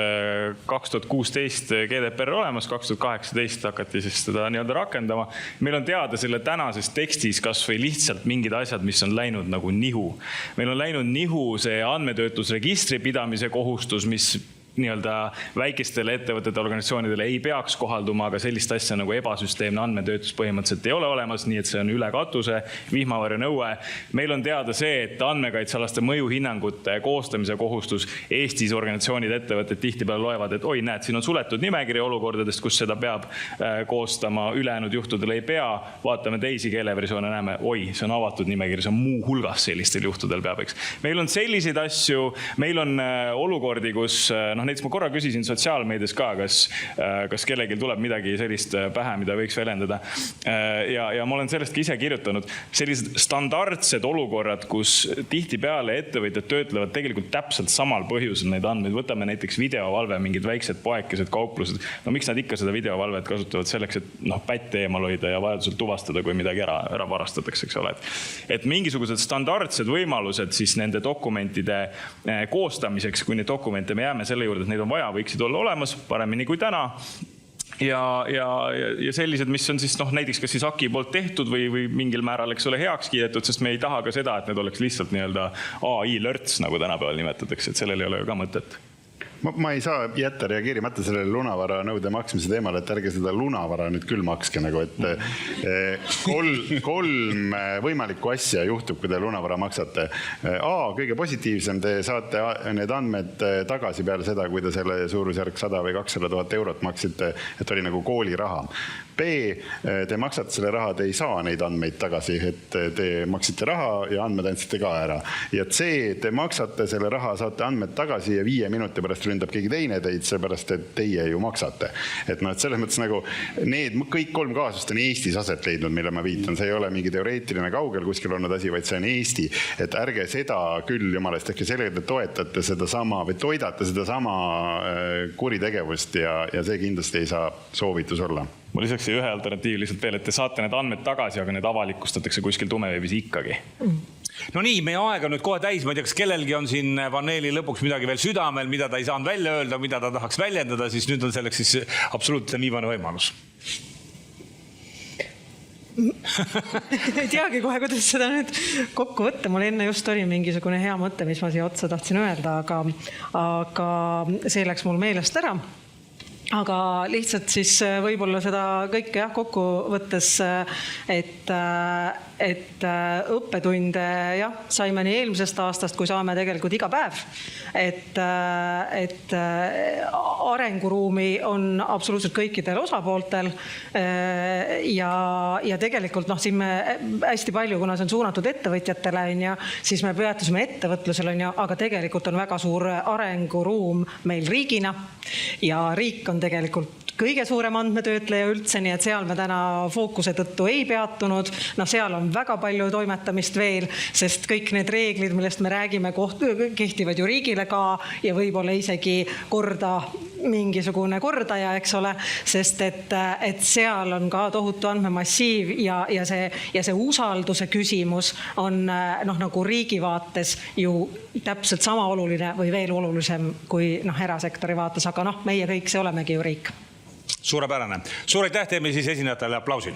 2016 GDPR olemas, 2018 hakati siis seda nii-öelda rakendama. Meil on teada selle tänases tekstis kas või lihtsalt mingid asjad, mis on läinud nagu nihu. Meil on läinud nihu see andmetöötlusregistri pidamise kohustus, mis nii-öelda väikestele ettevõtete organisatsioonidele ei peaks kohalduma, aga sellist asja nagu ebasüsteemne andmetöötlus põhimõtteliselt ei ole olemas, nii et see on üle katuse, vihmavarju nõue. Meil on teada see, et andmekaitsealaste mõjuhinnangute koostamise kohustus Eestis organisatsioonid, ettevõtted tihtipeale loevad, et oi, näed, siin on suletud nimekiri olukordadest, kus seda peab koostama, ülejäänud juhtudel ei pea. Vaatame teisi keeleversioone, näeme, oi, see on avatud nimekiri, see on muu hulgas sellistel juhtudel peab, eks. Meil on selliseid asju, meil on olukordi, kus näiteks ma korra küsisin sotsiaalmeedias ka, kas kellelgi tuleb midagi sellist pähe, mida võiks väljendada. Ja ma olen sellest ise kirjutanud. Sellised standardsed olukorrad, kus tihtipeale ettevõtjad töötlevad tegelikult täpselt samal põhjusel neid andmeid. Võtame näiteks videovalve, mingid väiksed poekesed, kauplused. Miks nad ikka seda videovalvet kasutavad selleks, et pätte eemal hoida ja vajadusel tuvastada, kui midagi ära varastatakse, eks ole. Et mingisugused standardsed võimalused siis nende dokumentide koostamiseks, kui neid dokumente me jääme selle juurde, et neid on vaja, võiksid olla olemas paremini kui täna. Ja sellised, mis on siis näiteks kas siis AKI poolt tehtud või mingil määral eks ole heaks kiidetud, sest me ei taha ka seda, et need oleks lihtsalt nii-öelda AI-lörts, nagu tänapäeval nimetatakse, et sellel ei ole ju ka mõtet. Ma ei saa jätta reageerimata sellele lunavara nõude maksmise teemal, et ärge seda lunavara nüüd küll makske nagu, et 3 võimalikku asja juhtub, kui te lunavara maksate. Kõige positiivsem, te saate need andmed tagasi peale seda, kui te selle suurusjärk 100 või 200 000 eurot maksite, et oli nagu kooliraha. B, te maksate selle raha, te ei saa neid andmeid tagasi, et te maksite raha ja andmed andsite ka ära. Ja C, te maksate selle raha, saate andmed tagasi ja 5 minuti pärast ründab keegi teine teid, seepärast, et teie ju maksate. Et selles mõttes nagu need kõik 3 kaasust on Eestis aset leidnud, mille ma viitan. See ei ole mingi teoreetiline kaugel kuskil olnud asi, vaid see on Eesti. Et ärge seda küll, jumalast, ehk sellega te toetate seda sama või toidate seda sama kuritegevust ja see kindlasti ei saa soovitus olla. Ma lisaks ühe alternatiiv lihtsalt veel, et te saate need andmed tagasi, aga need avalikustatakse kuskil tumeveebis ikkagi. No nii, meie aeg on nüüd kohe täis. Ma ei tea, kas kellelgi on siin paneeli lõpuks midagi veel südamel, mida ta ei saanud välja öelda, mida ta tahaks väljendada, siis nüüd on selleks siis absoluutselt viimane võimalus. ei teagi kohe, kuidas seda nüüd kokku võtta. Mul enne just oli mingisugune hea mõte, mis ma siia otsa tahtsin öelda, aga see läks mul meelest ära. Aga lihtsalt siis võib-olla seda kõike kokku võttes, et õppetunde saime nii eelmisest aastast, kui saame tegelikult iga päev. Et arenguruumi on absoluutselt kõikidel osapooltel ja tegelikult siin me hästi palju, kuna see on suunatud ettevõtjatele, siis me peatusime ettevõtlusel, aga tegelikult on väga suur arenguruum meil riigina ja riik on tegelikult kõige suurem andmetöötleja üldse, nii et seal me täna fookuse tõttu ei peatunud. Seal on väga palju toimetamist veel, sest kõik need reeglid, millest me räägime, kehtivad ju riigile ka ja võib-olla isegi mingisugune kordaja, eks ole, sest et seal on ka tohutu andmemassiiv ja see usalduse küsimus on nagu riigi vaates ju täpselt sama oluline või veel olulisem kui erasektori vaates, aga meie kõik see olemegi ju riik. Suurepärane. Suur aitäh teeme siis esinejatele aplausid.